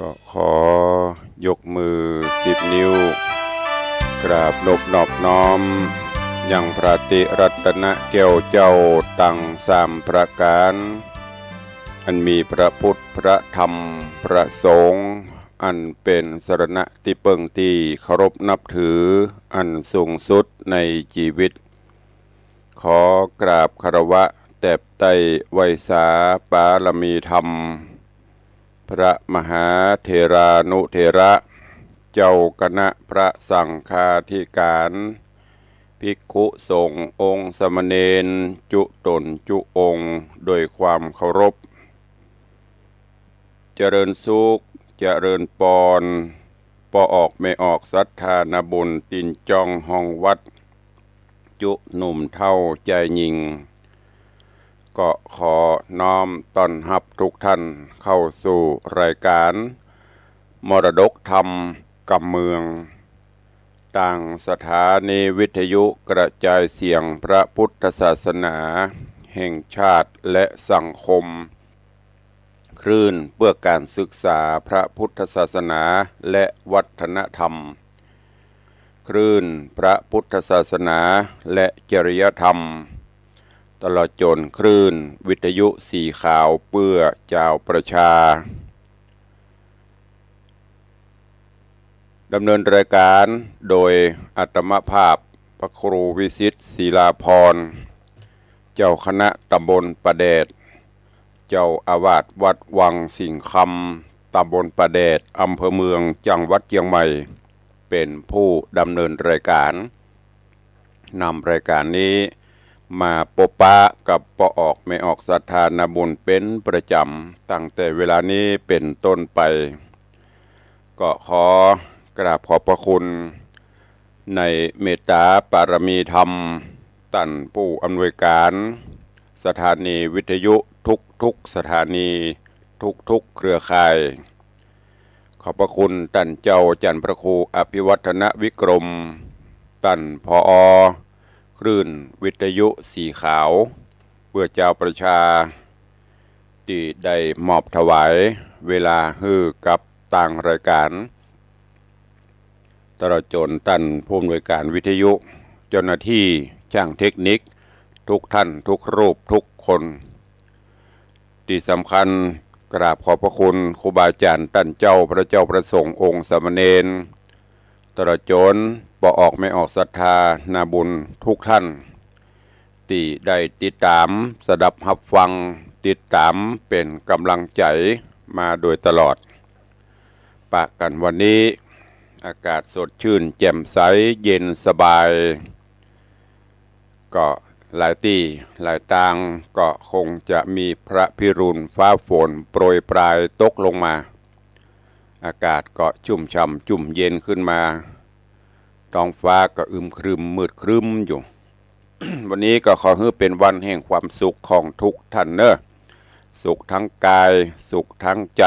ก็ขอยกมือ10 นิ้วกราบนบนอบน้อมยังพระติรัตนแก้วเจ้าตั้ง3 ประการอันมีพระพุทธพระธรรมพระสงฆ์อันเป็นสรณะที่เปิงที่เคารพนับถืออันสูงสุดในชีวิตขอกราบคารวะแตบไต้ไวยสาปารมีธรรมพระมหาเถรานุเถระเจ้าคณะพระสังฆาธิการภิกขุสงฆ์องค์สมณเณรจุตนจุองค์โดยความเคารพเจริญสุขเจริญปอนปออกไม่ออกศรัทธานบุญตินจองห้องวัดจุหนุ่มเท่าใจยิงก็ขอน้อมต้อนรับทุกท่านเข้าสู่รายการมรดกธรรมกำเมืองต่างสถานีวิทยุกระจายเสียงพระพุทธศาสนาแห่งชาติและสังคมคลื่นเพื่อการศึกษาพระพุทธศาสนาและวัฒนธรรมคลื่นพระพุทธศาสนาและจริยธรรมตลอดจนคลื่นวิทยุสีขาวเพื่อเจ้าประชาดำเนินรายการโดยอัตมภาพพระครูวิสิทธิ์ศิลาภรณ์เจ้าคณะตำบลประแดดเจ้าอาวาสวัดวังสิงห์คำตำบลประแดดอำเภอเมืองจังหวัดเชียงใหม่เป็นผู้ดำเนินรายการนำรายการนี้มาปะปะกับปออกไม่ออกศรัทธานบุญเป็นประจำตั้งแต่เวลานี้เป็นต้นไปก็ขอกราบขอบพระคุณในเมตตาปารมีธรรมท่านผู้อำนวยการสถานีวิทยุทุกสถานีทุกเครือข่ายขอบพระคุณท่านเจ้าจันทร์พระครูอภิวัฒนวิกรมท่านผอ.คลื่นวิทยุสีขาวเพื่อเจ้าประชาที่ได้มอบถวายเวลาฮือกับต่างรายการตลอดจนท่านผู้อำนวยการวิทยุเจ้าหน้าที่ช่างเทคนิคทุกท่านทุกรูปทุกคนที่สำคัญกราบขอบพระคุณครูบาอาจารย์ท่านเจ้าพระเจ้าประสงค์องค์สามเณรตลอดจนปออกไม่ออกศรัทธานาบุญทุกท่านที่ได้ติดตามสดับรับฟังติดตามเป็นกำลังใจมาโดยตลอดปะกันวันนี้อากาศสดชื่นแจ่มใสเย็นสบายก็หลายที่หลายทางก็คงจะมีพระพิรุณฟ้าฝนโปรยปลายตกลงมาอากาศก็ชุ่มฉ่ำชุ่มเย็นขึ้นมาท้องฟ้าก็อึมครึมมืดครึมอยู่ วันนี้ก็ขอให้เป็นวันแห่งความสุขของทุกท่านเนอะสุขทั้งกายสุขทั้งใจ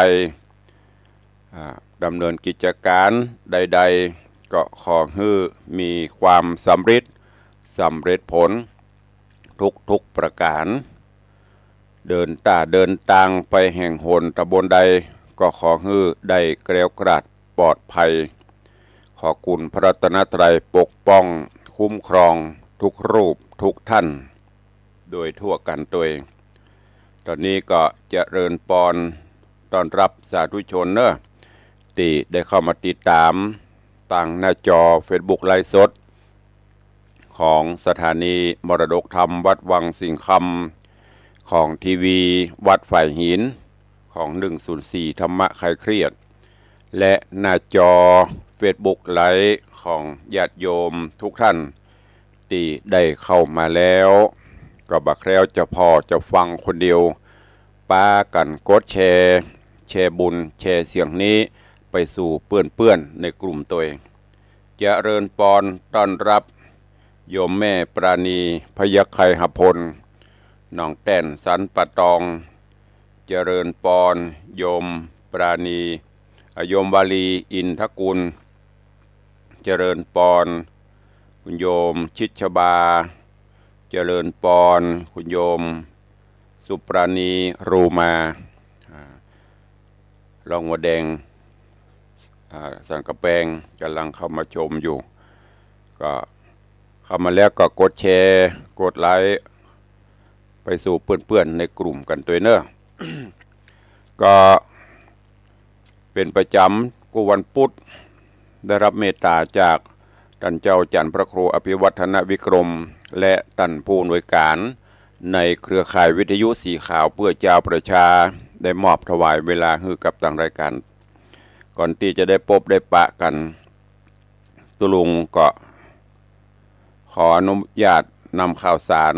ดำเนินกิจการใดๆก็ขอให้มีความสำเร็จผลทุกประการเดินทางไปแห่งหนตำบลใดก็ขอให้ได้แกล้วกราดปลอดภัยขอคุณพระรัตนตรัยปกป้องคุ้มครองทุกรูปทุกท่านโดยทั่วกันตัวเองตอนนี้ก็จะเจริญปอนต้อนรับสาธุชนเนอะที่ได้เข้ามาติดตามต่างหน้าจอ Facebook ไลฟ์สดของสถานีมรดกธรรมวัดวังสิงห์คำของทีวีวัดฝ่ายหินของ104ธรรมะคลายเครียดและหน้าจอ Facebook ไลฟ์ของญาติโยมทุกท่านที่ได้เข้ามาแล้วก็บักแล้วจะพอจะฟังคนเดียวป้ากันกดแชร์บุญแชร์เสียงนี้ไปสู่เพื่อนในกลุ่มตัวเองเจริญปอนต้อนรับโยมแม่ปราณีพยัคฆ์ไคหพลน้องแต้นสันปะตองเจริญปอนโยมปราณีโยมวาลีอินทกุลเจริญปอนคุณโยมชิดชบาเจริญปอนคุณโยมสุปราณีรูมารองหัวแดง สันกระแปงกำลังเข้ามาชมอยู่ก็เข้ามาแล้วก็กดแชร์กดไลค์ไปสู่เพื่อนๆในกลุ่มกันตัวเนอะ ก็เป็นประจำกูวันพุธได้รับเมตตาจากท่านเจ้าจันทร์พระครูอภิวัฒนวิกรมและท่านผู้อำนวยการในเครือข่ายวิทยุสีขาวเพื่อเจ้าประชาได้มอบถวายเวลาให้กับทางรายการก่อนที่จะได้พบได้ปะกันตุลุงก็ขออนุญาตนำข่าวสาร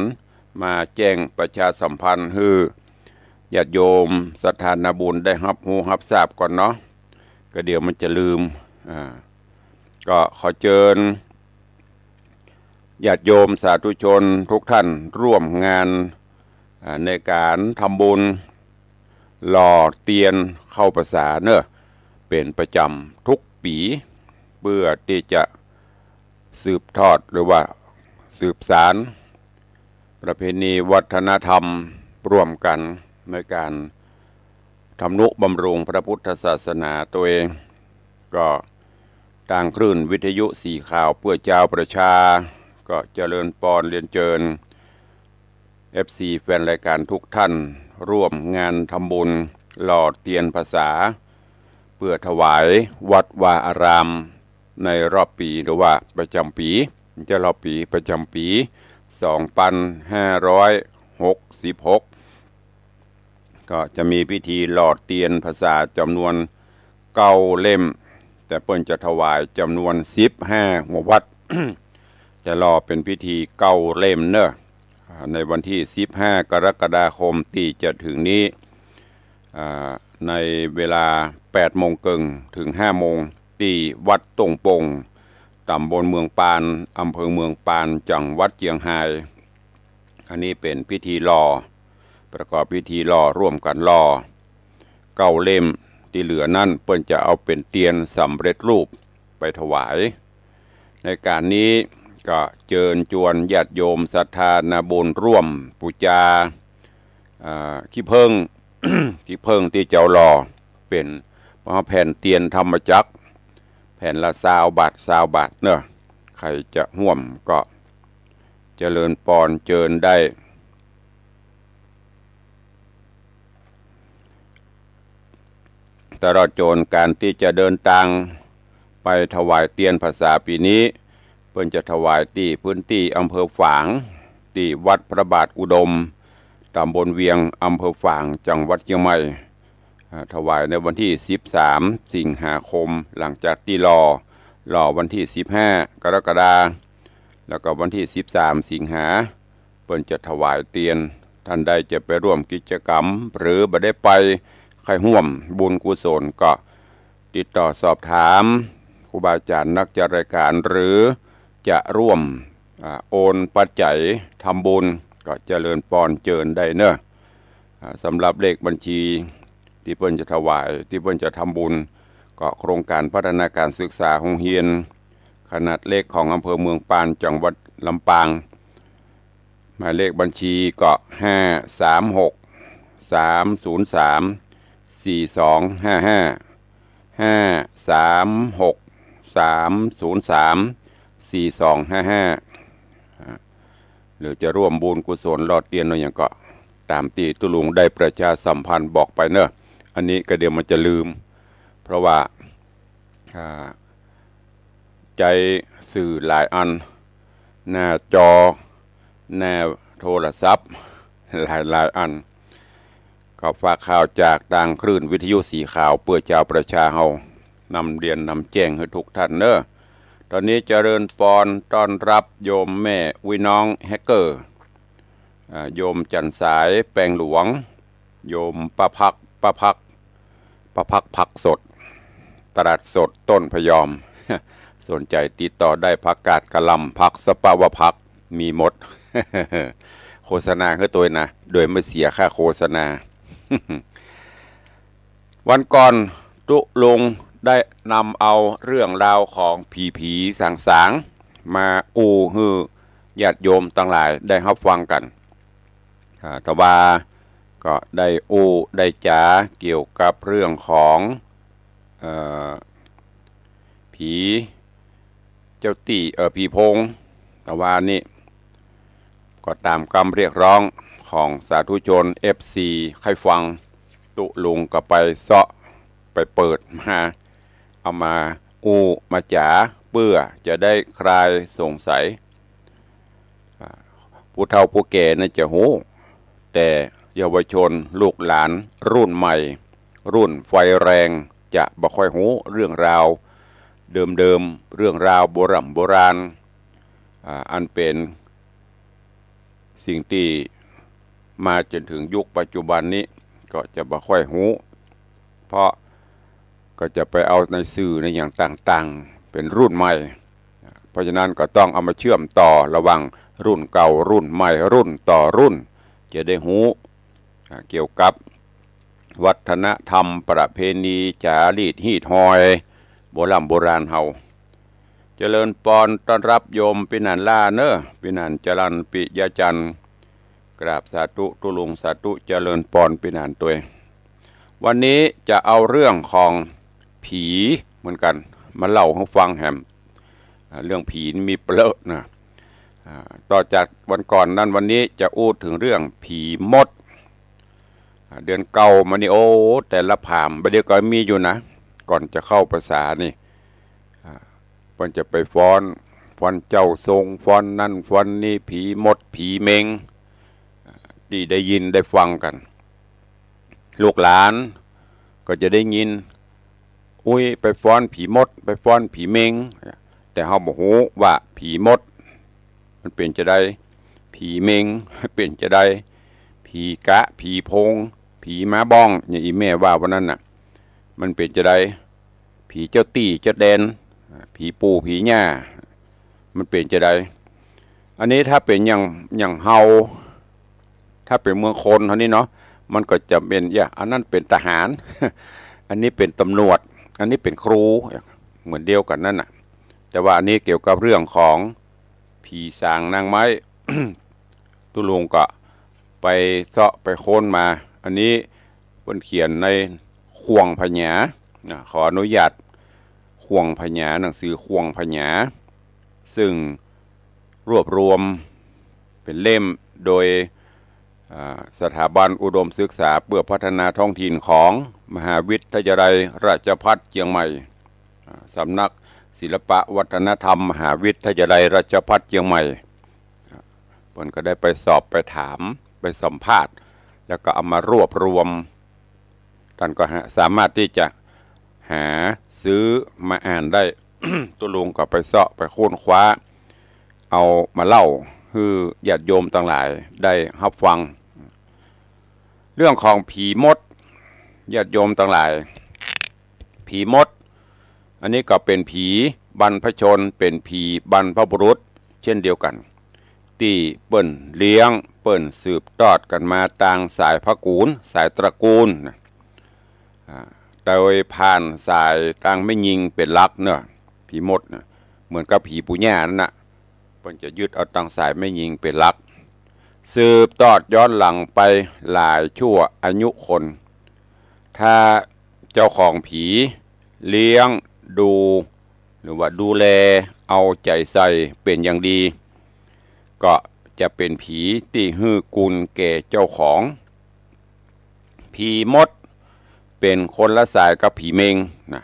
มาแจ้งประชาสัมพันธ์ให้ญาติโยมสถานบุญได้รับรู้รับทราบก่อนเนาะก็เดี๋ยวมันจะลืมก็ขอเชิญญาติโยมสาธุชนทุกท่านร่วมงานในการทำบุญหล่อเตียนเข้าพรรษาเนอะเป็นประจำทุกปีเพื่อที่จะสืบทอดหรือว่าสืบสานประเพณีวัฒนธรรมร่วมกันในการทำนุบำรุงพระพุทธศาสนาตัวเองก็ทางคลื่นวิทยุสีข่าวเพื่อเจ้าประชาก็เจริญปอนเรียนเชิญ FC แฟนรายการทุกท่านร่วมงานทำบุญหล่อเทียนภาษาเพื่อถวายวัดวาอารามในรอบปีหรือว่าประจำปีจะรอบปีประจำปี2566ก็จะมีพิธีหล่อเทียนภาษาจำนวน9เล่มแต่เปิ้นจะถวายจำนวน15หัววัด จะรอเป็นพิธี9เล่มเนอะในวันที่15กรกฎาคมที่จะถึงนี้ในเวลา8โมงครึ่งถึง5โมงที่วัดตงปงตำบลเมืองปานอำเภอเมืองปานจังหวัดเจียงไฮ้อันนี้เป็นพิธีรอประกอบพิธีรอร่วมกันรอ9เล่มที่เหลือนั่นเปิ้นจะเอาเป็นเตียนสำเร็จรูปไปถวายในการนี้ก็เชิญชวนญาติโยมศรัทธานาบุญร่วมปูจาขี้เพิ่ง ขี้เพิ่งที่เจ้ารอเป็นแผ่นเตียนธรรมจักรแผ่นละ20 บาท20 บาทเนอะใครจะห่วมก็เจริญปอนเจิญได้ตลอดจนการที่จะเดินทางไปถวายเตียนภาษาปีนี้เพิ่นจะถวายที่พื้นที่อำเภอฝางที่วัดพระบาทอุดมตำบลเวียงอำเภอฝางจังหวัดเชียงใหม่ถวายในวันที่13สิงหาคมหลังจากที่รอวันที่15กรกฎาคมแล้วก็วันที่13สิงหาเพิ่นจะถวายเตียนท่านใดจะไปร่วมกิจกรรมหรือบ่ได้ไปใครร่วมบุญกุศลก็ติดต่อสอบถามครูบาอาจารย์นักจัดรายการหรือจะร่วมโอนปัจจัยทำบุญก็เจริญปอนเจิญได้เนอะสำหรับเลขบัญชีที่เพิ่นจะถวายที่เพิ่นจะทำบุญก็โครงการพัฒนาการศึกษาโรงเรียนขนาดเลขของอำเภอเมืองปานจังหวัดลำปางหมายเลขบัญชีก็หรือจะร่วมบุญกุศลรอดเตียนอะไรอย่างก็ตามที่ตุลุงได้ประชาสัมพันธ์บอกไปเนอะอันนี้ก็เดี๋ยวมันจะลืมเพราะว่าใจสื่อหลายอันหน้าจอหน้าโทรศัพท์หลายอันก็ฝากข่าวจากทางคลื่นวิทยุสีขาวเพื่อเจ้าประชาเฮานำเรียนนำแจ้งให้ทุกท่านเนอะตอนนี้เจริญปอนต้อนรับโยมแม่วิน้องแฮกเกอร์โยมจันสายแปลงหลวงโยมประพักผักสดตลาดสดต้นพยอม สนใจติดต่อได้ผักกาดกะหล่ำผักสปาวผักมีหมด โฆษณาให้ตัวนะโดยไม่เสียค่าโฆษณา วันก่อนตุลุงได้นำเอาเรื่องราวของผีสางมาฮือญาติโยมทั้งหลายได้รับฟังกันแต่ว่าก็ได้ได้จ๋าเกี่ยวกับเรื่องของ ผีเจ้าตีผีโพงแต่ว่านี่ก็ตามคำเรียกร้องของสาธุชน FC ใครฟังตุลุงก็ไปเสาะไปเปิดมาเอามามาจ๋าเพื่อจะได้คลายสงสัยผู้เฒ่าผู้แก่น่าจะหูแต่เยาวชนลูกหลานรุ่นใหม่รุ่นไฟแรงจะบ่ค่อยหูเรื่องราวเดิมเรื่องราวโบราณอันเป็นสิ่งที่มาจนถึงยุคปัจจุบันนี้ก็จะบ่ค่อยหูเพราะก็จะไปเอาในสื่อในอย่างต่างๆเป็นรุ่นใหม่เพราะฉะนั้นก็ต้องเอามาเชื่อมต่อระหว่างรุ่นเก่ารุ่นใหม่รุ่นต่อรุ่นจะได้หูเกี่ยวกับวัฒนธรรมประเพณีจารีตฮีตฮอยโบราณเฮาเจริญปอนต้อนรับโยมปินันล่าเนอะปินันจรันปิยจันทร์กราบสาธุตุลุงสาธุเจริญปอนปินันตัววันนี้จะเอาเรื่องของผีเหมือนกันมาเล่าให้ฟังแฮมเรื่องผีมีเปลอะนะต่อจากวันก่อนนั้นวันนี้จะพูดถึงเรื่องผีมดเดือนเก่ามานี่โอ้แต่ละผามประเดี๋ยวก็มีอยู่นะก่อนจะเข้าภาษานี่เพิ่นจะไปฟ้อนเจ้าทรงฟ้อนนั่นฟ้อนนี่ผีมดผีเมงที่ได้ยินได้ฟังกันลูกหลานก็จะได้ยินอุ้ยไปฟ้อนผีมดไปฟ้อนผีเมงแต่เฮาบ่ฮู้ว่าผีมดมันเป็นจะได้ผีเมงเป็นจะได้ผีกะผีโพงผีม้าบ้องอย่างอีแม่ว่าวันนั้นน่ะมันเป็นจะได้ผีเจ้าตี้เจ้าแดนผีปู่ผีย่ามันเป็นจะได้อันนี้ถ้าเป็นอย่างเฮาถ้าเป็นเมืองคนเท่านี้เนาะมันก็จะเป็นอันนั้นเป็นทหารอันนี้เป็นตำรวจอันนี้เป็นครูเหมือนเดียวกันนั่นน่ะแต่ว่าอันนี้เกี่ยวกับเรื่องของผีสางนางไม้ ตุลุงก็ไปเสาะไปค้นมาอันนี้เพิ่นเขียนในข่วงพญาขออนุญาตข่วงพญาหนังสือข่วงพญาซึ่งรวบรวมเป็นเล่มโดยสถาบันอุดมศึกษาเพื่อพัฒนาท้องถิ่นของมหาวิทยาลัยราชภัฏเชียงใหม่สำนักศิลปะวัฒนธรรมมหาวิทยาลัยราชภัฏเชียงใหม่เพิ่นก็ได้ไปสอบไปถามไปสัมภาษณ์แล้วก็เอามารวบรวมท่านก็สามารถที่จะหาซื้อมาอ่านได้ ตุลุงก็ไปเสาะไปค้นคว้าเอามาเล่าคือญาติโยมต่างหลายได้รับฟังเรื่องของผีมดญาติโยมต่างหลายผีมดอันนี้ก็เป็นผีบรรพชนเป็นผีบรรพบุรุษเช่นเดียวกันที่เปิ้นเลี้ยงเปิ้นสืบทอดกันมาต่างสายพระกูลสายตระกูลโดยผ่านสายต่างไม่ยิงเป็นลักเนอะผีมดนะเหมือนกับผีปุญญานั่นนะเปิ้นจะยึดเอาต่างสายไม่ยิงเป็นลักสืบทอดย้อนหลังไปหลายชั่วอายุคนถ้าเจ้าของผีเลี้ยงดูหรือว่าดูแลเอาใจใส่เป็นอย่างดีก็จะเป็นผีที่ฮือกุลแก่เจ้าของผีมดเป็นคนละสายกับผีเมงนะ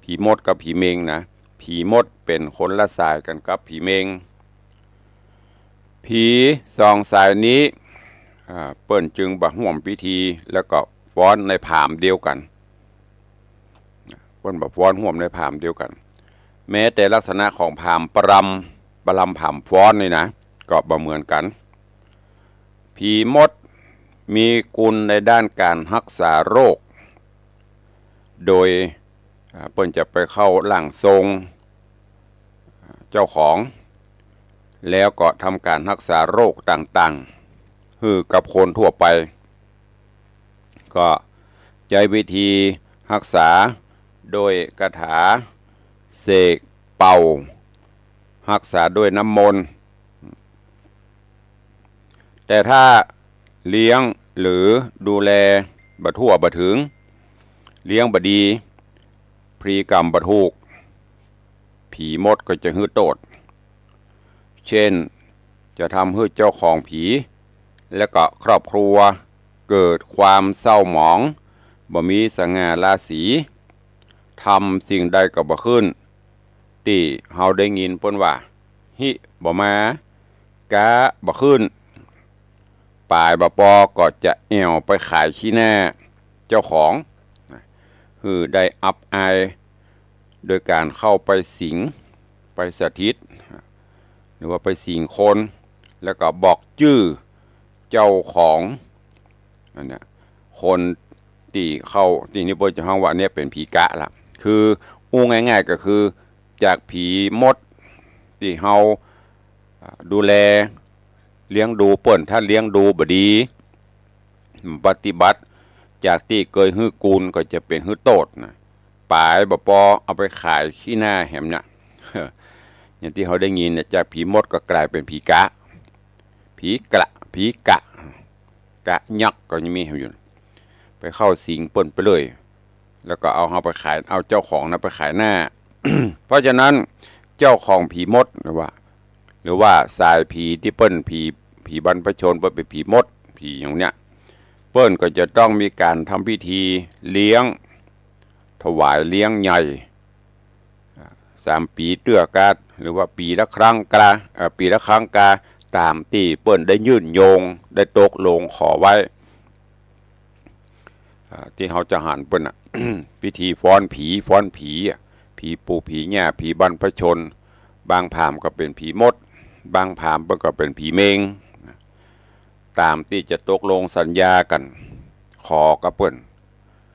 ผีมดกับผีเมงนะผีมดเป็นคนละสายกันกับผีเมงผีสองสายนี้เปิ้นจึงบ่ห่วมพิธีแล้วก็ฟ้อนในผามเดียวกันเปิ้นบ่ฟ้อนห่วมในผามเดียวกันแม้แต่ลักษณะของผามประลำผามฟ้อนนี่นะก็บ่เหมือนกันผีมดมีกุลในด้านการรักษาโรคโดยเปิ้นจะไปเข้าร่างทรงเจ้าของแล้วก็ทำการรักษาโรคต่างๆคือกับคนทั่วไปก็ใช้วิธีรักษาโดยคาถาเสกเป่ารักษาด้วยน้ำมนต์แต่ถ้าเลี้ยงหรือดูแลบ่ทั่วบ่ถึงเลี้ยงบ่ดีพฤติกรรมบ่ถูก ผีมดก็จะฮื้อโตดเช่นจะทำให้เจ้าของผีและก็ครอบครัวเกิดความเศร้าหมองบ่มีสง่าราศีทำสิ่งใดก็บ่ขึ้นที่เฮาได้ยินเพิ่นว่าหิบ่มากะบ่ขึ้นปลายบ่ปอก็จะแอวไปขายขี้หน้าเจ้าของคือได้อับอายโดยการเข้าไปสิงไปสถิตหรือว่าไปสิงคนแล้วก็บอกชื่อเจ้าของอันเนี้ยคนที่เข้าที่นิพนธ์จะห้องว่าเนี่ยเป็นผีกะล่ะคืออู้ง่ายๆก็คือจากผีมดที่เฮาดูแลเลี้ยงดูเปิ้นถ้าเลี้ยงดูบ่ดีปฏิบัติจากที่เคยฮื้อกูลก็จะเป็นฮื้อโตดนะปลายบ่ปอเอาไปขายขี้หน้าแหมเนี่ยอย่างที่เขาได้ยินเนี่ยจากผีมดก็กลายเป็นผีกะผีกะผีกะกะยักษ์ก็ยังมีอยู่ไปเข้าสิงเปิ้นไปเลยแล้วก็เอาไปขายเอาเจ้าของนะไปขายหน้า เพราะฉะนั้นเจ้าของผีมดหรือว่าสายผีที่เปิ้นผีบรรพชนเปิ้นเป็นผีมดผีอย่างเนี้ยเปิ้นก็จะต้องมีการทำพิธีเลี้ยงถวายเลี้ยงใหญ่3 ปีเตื้อกาหรือว่าปีละครั้งกาปีละครั้งกาตามที่เปิ้นได้ยื่นโยงได้ตกลงขอไว้ที่เขาจะหันเปิ้นพิธีฟ้อนผีผีปู่ผีย่าผีบรรพชนบางพราหมณ์ก็เป็นผีมดบางพราหมณ์ก็เป็นผีเมงตามที่จะตกลงสัญญากันขอกับเปิ้น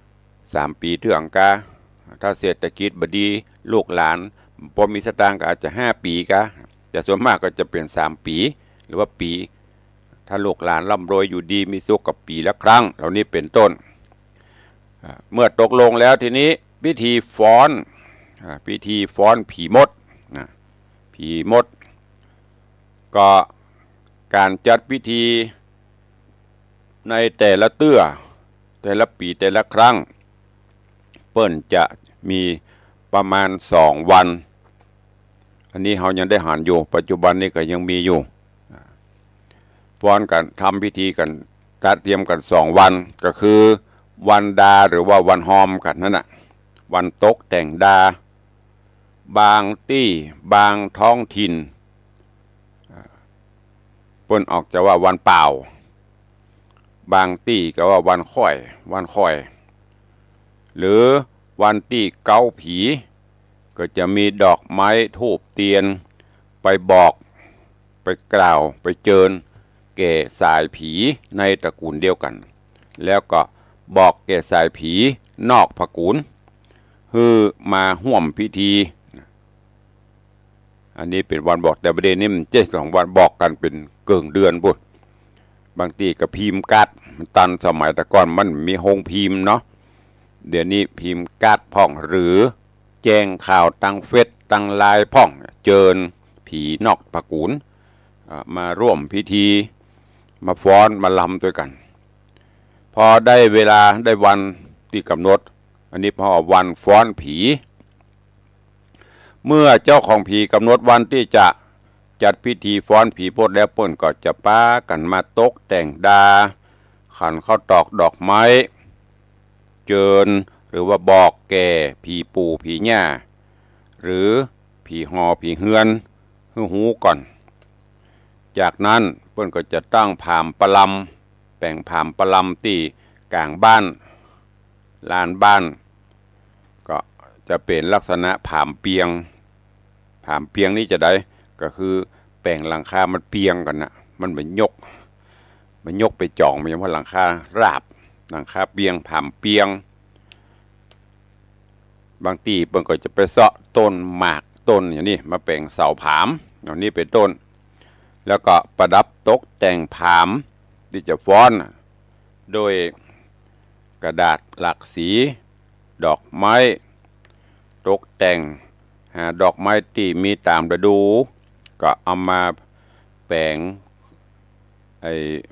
3 ปีเทื่องกาถ้าเศรษฐกิจบ่ดีลูกหลานพอมีสตางค์ก็อาจจะ5 ปีกะแต่ส่วนมากก็จะเป็น3 ปีหรือว่าปีถ้าลูกหลานร่ำรวยอยู่ดีมีสุขกับปีละครั้งเหล่านี้เป็นต้นเมื่อตกลงแล้วทีนี้พิธีฟ้อนผีมดผีมดก็การจัดพิธีในแต่ละเตื้อแต่ละปีแต่ละครั้งเปิ้นจะมีประมาณ2 วันอันนี้เขายังได้หันอยู่ปัจจุบันนี้ก็ยังมีอยู่ฟ้อนกันทำพิธีกันจัดเตรียมกัน2 วันก็คือวันดาหรือว่าวันฮอมกันนั่นน่ะวันตกแต่งดาบางที่บางท้องถิ่นเปิ้นออกจะว่าวันเปล่าบางที่ก็ว่าวันค่อยหรือวันที่เก้าผีก็จะมีดอกไม้ธูปเทียนไปบอกไปกล่าวไปเจิญแก่สายผีในตระกูลเดียวกันแล้วก็บอกแก่สายผีนอกตระกูลคือมาร่วมพิธีอันนี้เป็นวันบอกแต่ประเด็นนี้มัน2 วันบอกกันเป็นเกิงเดือนบุญบางทีก็พิมพ์การ์ดมันตันสมัยแต่ก่อนมันมีโฮงพิมพ์เนาะเดี๋ยวนี้พิมพ์การ์ดพ่องหรือแจ้งข่าวตั้งเฟซตั้งไลน์พ่องเจิญผีนอกตระกูลมาร่วมพิธีมาฟ้อนมาลำด้วยกันพอได้เวลาได้วันที่กำหนดอันนี้พอวันฟ้อนผีเมื่อเจ้าของผีกำหนดวันที่จะจัดพิธีฟ้อนผีโพดแล้วเปิ้นก็จะป้ากันมาตกแต่งดาขันข้าวตอกดอกไม้เจิญหรือว่าบอกแก่ผีปู่ผีย่าหรือผีหอผีเฮือนฮือหูก่อนจากนั้นเปิ้นก็จะตั้งผามประลำแต่งผามประลำที่กลางบ้านลานบ้านก็จะเป็นลักษณะผามเปียงนี่จะได้ก็คือแปลงหลังคามันเปียงกันนะมันเหมือนยกไปจ่องมันยังว่าหลังคาราบหลังคาเปียงผามเปียงบางทีเปิ้นก็จะไปเสาะต้นหมากต้นอย่างนี้มาแปลงเสาผามอย่างนี้เป็นต้นแล้วก็ประดับตกแต่งผามที่จะฟ้อนโดยกระดาษหลากสีดอกไม้ตกแต่งดอกไม้ที่มีตามฤดูก็เอามาแปลง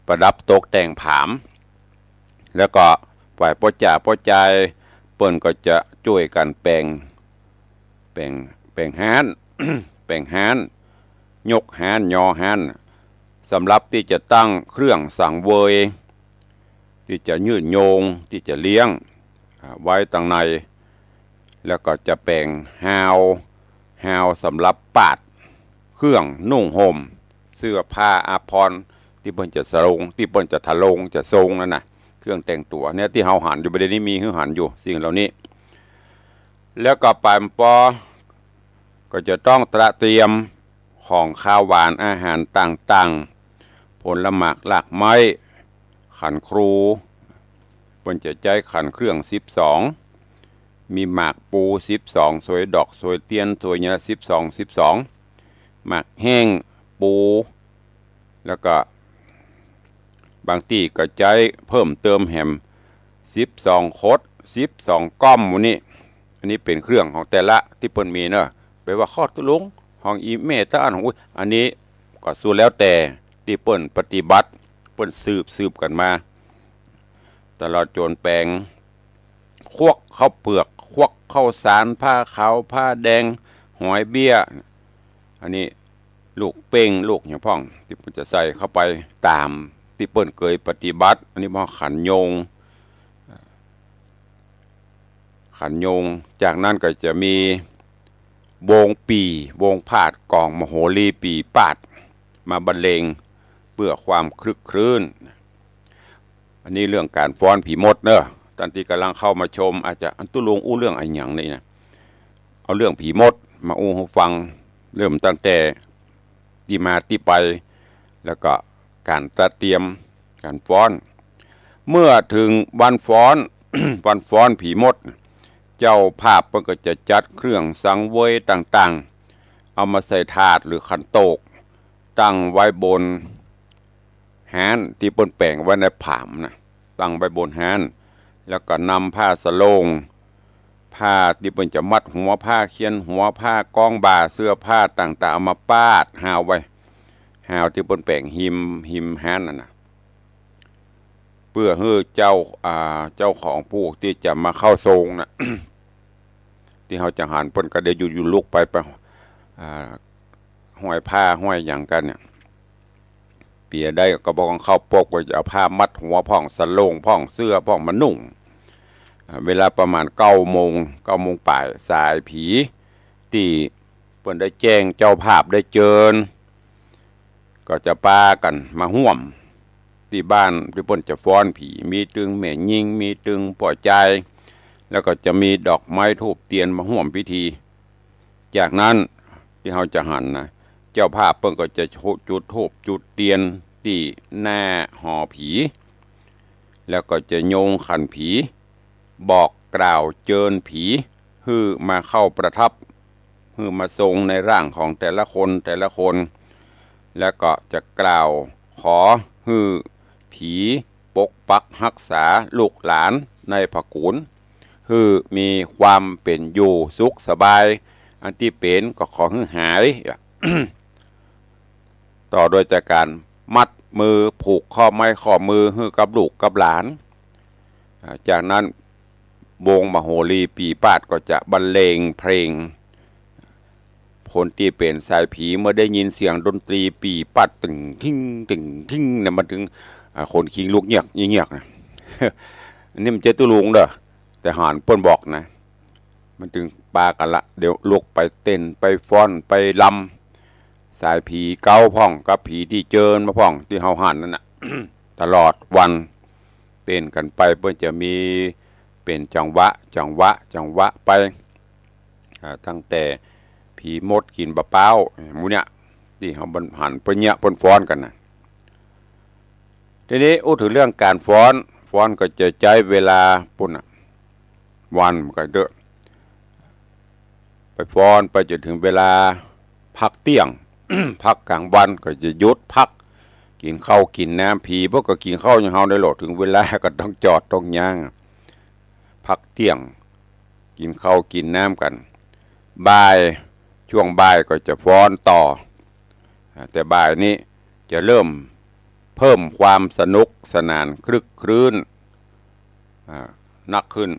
ประดับตกแต่งผามแล้วก็ฝ่ายพ่อจ่าพ่อใจเปิ้นก็จะช่วยกันแปลง แป่งฮาน แป่งฮานยกฮานยอฮานสำหรับที่จะตั้งเครื่องสังเวยที่จะยืดโยงที่จะเลี้ยงไว้ตั้งในแล้วก็จะแป่งฮาวสำหรับปาดเครื่องนุ่งห่มเสื้อผ้าอาภรณ์ที่เปิ้นจะสรงที่เปิ้นจะทะลงจะทรงนั่นน่ะเครื่องแต่งตัวเนี่ยที่เฮาหันอยู่ประเด็นนี้มีหันอยู่สิ่งเหล่านี้แล้วก็ปามปอก็จะต้องเตรียมของข้าวหวานอาหารต่างๆผลหมากหลากไม้ขันครูเปิ้นจะใจขันเครื่อง12มีหมากปู12สวยดอกสวยเตียนสวยเนี่ย12หมากแห้งปูแล้วก็บางที่ก็ใจเพิ่มเติมแหม12คด12ก้อมหมู่นี้อันนี้เป็นเครื่องของแต่ละที่เปิ้นมีเนอะแปลว่าข้อตกลงของอีเมตาอันของอันนี้ก็สู้แล้วแต่ที่เปิ้นปฏิบัติเปิ้นสืบกันมาตลอดจนแปลงควักข้าวเปลือกควักข้าวสารผ้าขาวผ้าแดงหอยเบี้ยอันนี้ลูกเป้งลูกอย่างพ่องที่เปิ้นจะใส่เข้าไปตามที่เปิ้นเคยปฏิบัติอันนี้มาขันโยงจากนั้นก็จะมีวงปีวงพาดกองมโหรีปีปาดมาบรรเลงเพื่อความคลึกครื้นอันนี้เรื่องการฟ้อนผีมดเนอะตอนที่กำลังเข้ามาชมอาจจะอันตุลุงอู้เรื่องอะไรอย่างนี้นะเอาเรื่องผีมดมาอู้ให้ฟังเริ่มตั้งแต่ที่มาที่ไปแล้วก็การเตรียมการฟ้อนเมื่อถึงวันฟ้อน วันฟ้อนผีมดเจ้าภาพก็จะจัดเครื่องสังเวยต่างๆเอามาใส่ถาดหรือขันโตกตั้งไว้บนฮานที่เปิ้นแปลงไว้ในผามนะตั้งไว้บนฮานแล้วก็นำผ้าสโลงผ้าที่เปิ้นจะมัดหัวผ้าเขียนหัวผ้ากองบ่าเสื้อผ้าต่างๆเอามาปาดหาวไว้หาวที่เปิ้นแปลงหิมฮานนั่นน่ะเพื่อให้เจ้าของผู้ที่จะมาเข้าทรงนะ ที่เขาจะหันเปิ้นก็ได้อยู่ลุกไปห้อยผ้าห้อยอย่างกันเนี่ยเปียได้ก็บอกเข้าปกว่าจะเอาผ้ามัดหัวพ่องสโลงพ่องเสื้อพ่องมานุ่งเวลาประมาณ9 โมงป่ายสายผีที่เปิ้นได้แจ้งเจ้าภาพได้เจิญก็จะปากันมาห่วมที่บ้านที่เปิ้นจะฟ้อนผีมีตึงแม่ยิงมีตึงป่อใจแล้วก็จะมีดอกไม้ธูปเทียนมาห่วมพิธีจากนั้นที่เขาจะหันนะเจ้าภาพเปิ้นก็จะจุดธูปจุดเทียนที่หน้าหอผีแล้วก็จะโยงขันผีบอกกล่าวเจิญผีฮือมาเข้าประทับฮือมาทรงในร่างของแต่ละคนแล้วก็จะกล่าวขอฮือผีปกปักรักษาลูกหลานในพระกุลคือมีความเป็นอยู่สุขสบายอันที่เป็นก็ขอให้หาย ต่อโดยจากการมัดมือผูกข้อไม้ข้อมือให้กับลูกกับหลานจากนั้นวงมโหรีปีปาดก็จะบรรเลงเพลงคนที่เป็นสายผีเมื่อได้ยินเสียงดนตรีปีปัดตึงทิ้งเนี่ยมันถึงคนคิงลูกเงียกนะ อันนี้มันเจตุลุงเด้อแต่หานเปิ้นบอกนะมันถึงปากันละเดี๋ยวลุกไปเต้นไปฟ้อนไปลำสายผีเก้าพ่องกับผีที่เจิญมาพ่องที่เฮาหันนั่นน่ะ ตลอดวันเต้นกันไปเปิ้นจะมีเป็นจังหวะไปตั้งแต่ผีมดกินบะเป้าหมูเนี่ยที่เขาหันเปิ้นเนี่ยเปิ้นฟ้อนกันนะทีนี้ถึงเรื่องการฟ้อนก็จะใช้เวลาปุ่นวันก็เด้อไปฟ้อนไปจนถึงเวลาพักเที่ยง พักกลางวันก็จะหยุดพักกินข้าวกินน้ำผีพวกก็กินข้าวอย่างเฮาได้โหลดถึงเวลาก็ต้องจอดต้องย่างพักเที่ยงกินข้าวกินน้ำกันช่วงบ่ายก็จะฟ้อนต่อแต่บ่ายนี้จะเริ่มเพิ่มความสนุกสนานคลึกครื้นนักขึ้น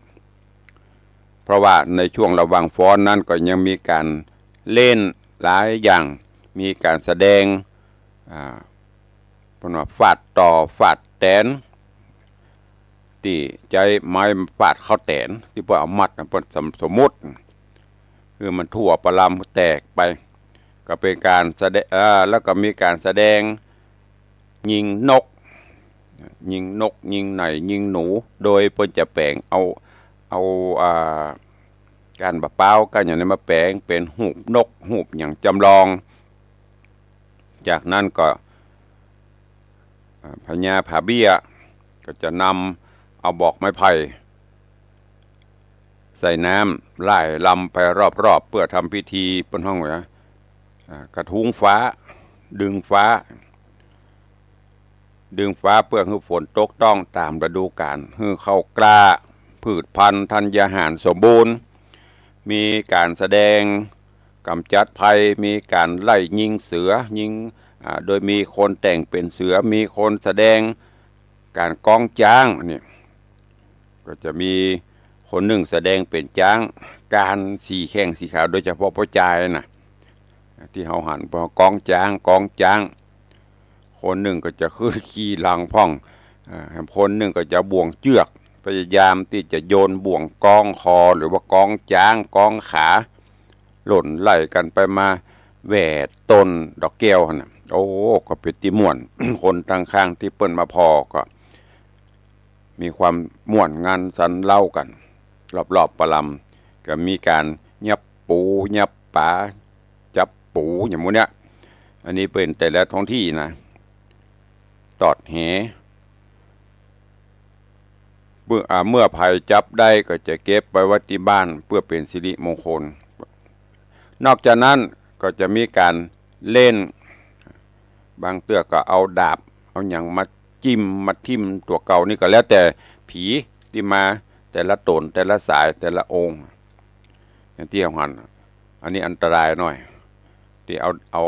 เพราะว่าในช่วงระหว่างฟ้อนนั้นก็ยังมีการ เล่นหลายอย่างมีการแสดงเป็นว่าฟาดต่อฟาดแตนที่ใจไม้ฟาดเข้าแตนที่พอเอามัดเป็นสมมุติคือมันทั่วประลำแตกไปก็เป็นการแสดงแล้วก็มีการแสดงยิงนกยิงไหนยิงหนูโดยเพิ่นจะแปลงเอาการบะเป้ากันอย่างนี้มาแปลงเป็นหูบนกหูบอย่างจำลองจากนั้นก็พญาผาเบี้ยก็จะนำเอาบอกไม้ไผ่ใส่น้ำไล่ลำไปรอบๆเพื่อทำพิธีบนห้องกระทุ้งฟ้าดึงฟ้าเพื่อให้ฝนตกต้องตามฤดูกาลให้เข้ากล้าพืชพันธุ์ธัญญาหารสมบูรณ์มีการแสดงกำจัดภัยมีการไล่ยิงเสือยิงโดยมีคนแต่งเป็นเสือมีคนแสดงการกองจ้างนี่ก็จะมีคนหนึ่งแสดงเป็นจ้างการสีแข้งสีขาวโดยเฉพาะพ่อจายนะที่เฮาหันพอกองจ้างคนหนึ่งก็จะขึ้นขี่หลังพ่องคนหนึ่งก็จะบ่วงเชือกพยายามที่จะโยนบ่วงกองคอหรือว่ากองจ้างกองขาหล่นไหลกันไปมาแหวดต้นดอกแก้วนะโอ้ก็เป็นที่ม่วน คนตั้งข้างที่เปิ้นมาพอก็มีความม่วนงานสันเล่ากันรอบๆประลำก็มีการยับปูยับป่าจับปูอย่างพวกเนี้ยอันนี้เป็นแต่ละท้องที่นะตอดแหเมื่อภัยจับได้ก็จะเก็บไว้วัดที่บ้านเพื่อเป็นสิริมงคลนอกจากนั้นก็จะมีการเล่นบางเตื้อก็เอาดาบเอาอย่างมาจิ้มมาทิ่มตัวเก่านี่ก็แล้วแต่ผีที่มาแต่ละตนแต่ละสายแต่ละองค์อย่างที่หันอันนี้อันตรายหน่อยที่เอา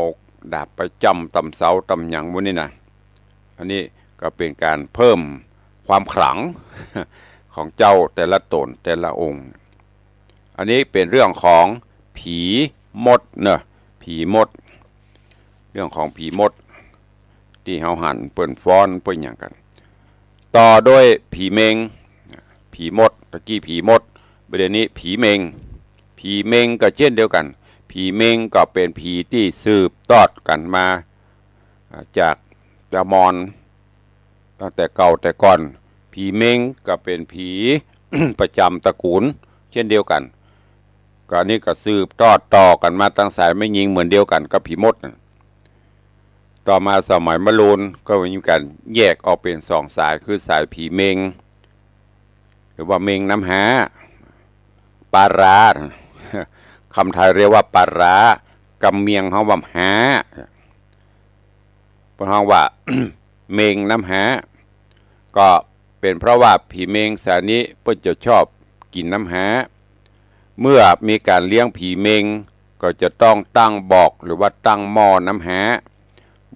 ดาบไปจำตำเสาตำหยังพวกนี้นะอันนี้ก็เป็นการเพิ่มความขลังของเจ้าแต่ละตนแต่ละองค์อันนี้เป็นเรื่องของผีมดเนอะผีมดเรื่องของผีมดที่เฮาหันเปิ้นฟ้อนเปิ้นอย่างกันต่อด้วยผีเมงผีมดตะกี้ผีมดประเด็นนี้ผีเมงก็เช่นเดียวกันผีเมงก็เป็นผีที่สืบทอดกันมาจากจามอนตั้งแต่เก่าแต่ก่อนผีเมงก็เป็นผี ประจำตระกูลเช่นเดียวกันก็นี่ก็สืบทอดต่อกันมาตั้งสายไม่ยิงเหมือนเดียวกันกับผีมดต่อมาสมัยมะรูนก็มีการแยกออกเป็นสองสายคือสายผีเมงหรือว่าเมงน้ำหาปลาร้าคำไทยเรียกว่าปลาร้ากำเมียงเขาว่าหาเพราะว่า เมงน้ำหาก็เป็นเพราะว่าผีเมงสายนี้เพิ่นจะชอบกินน้ำหาเมื่อมีการเลี้ยงผีเมงก็จะต้องตั้งบอกหรือว่าตั้งหม้อน้ำหา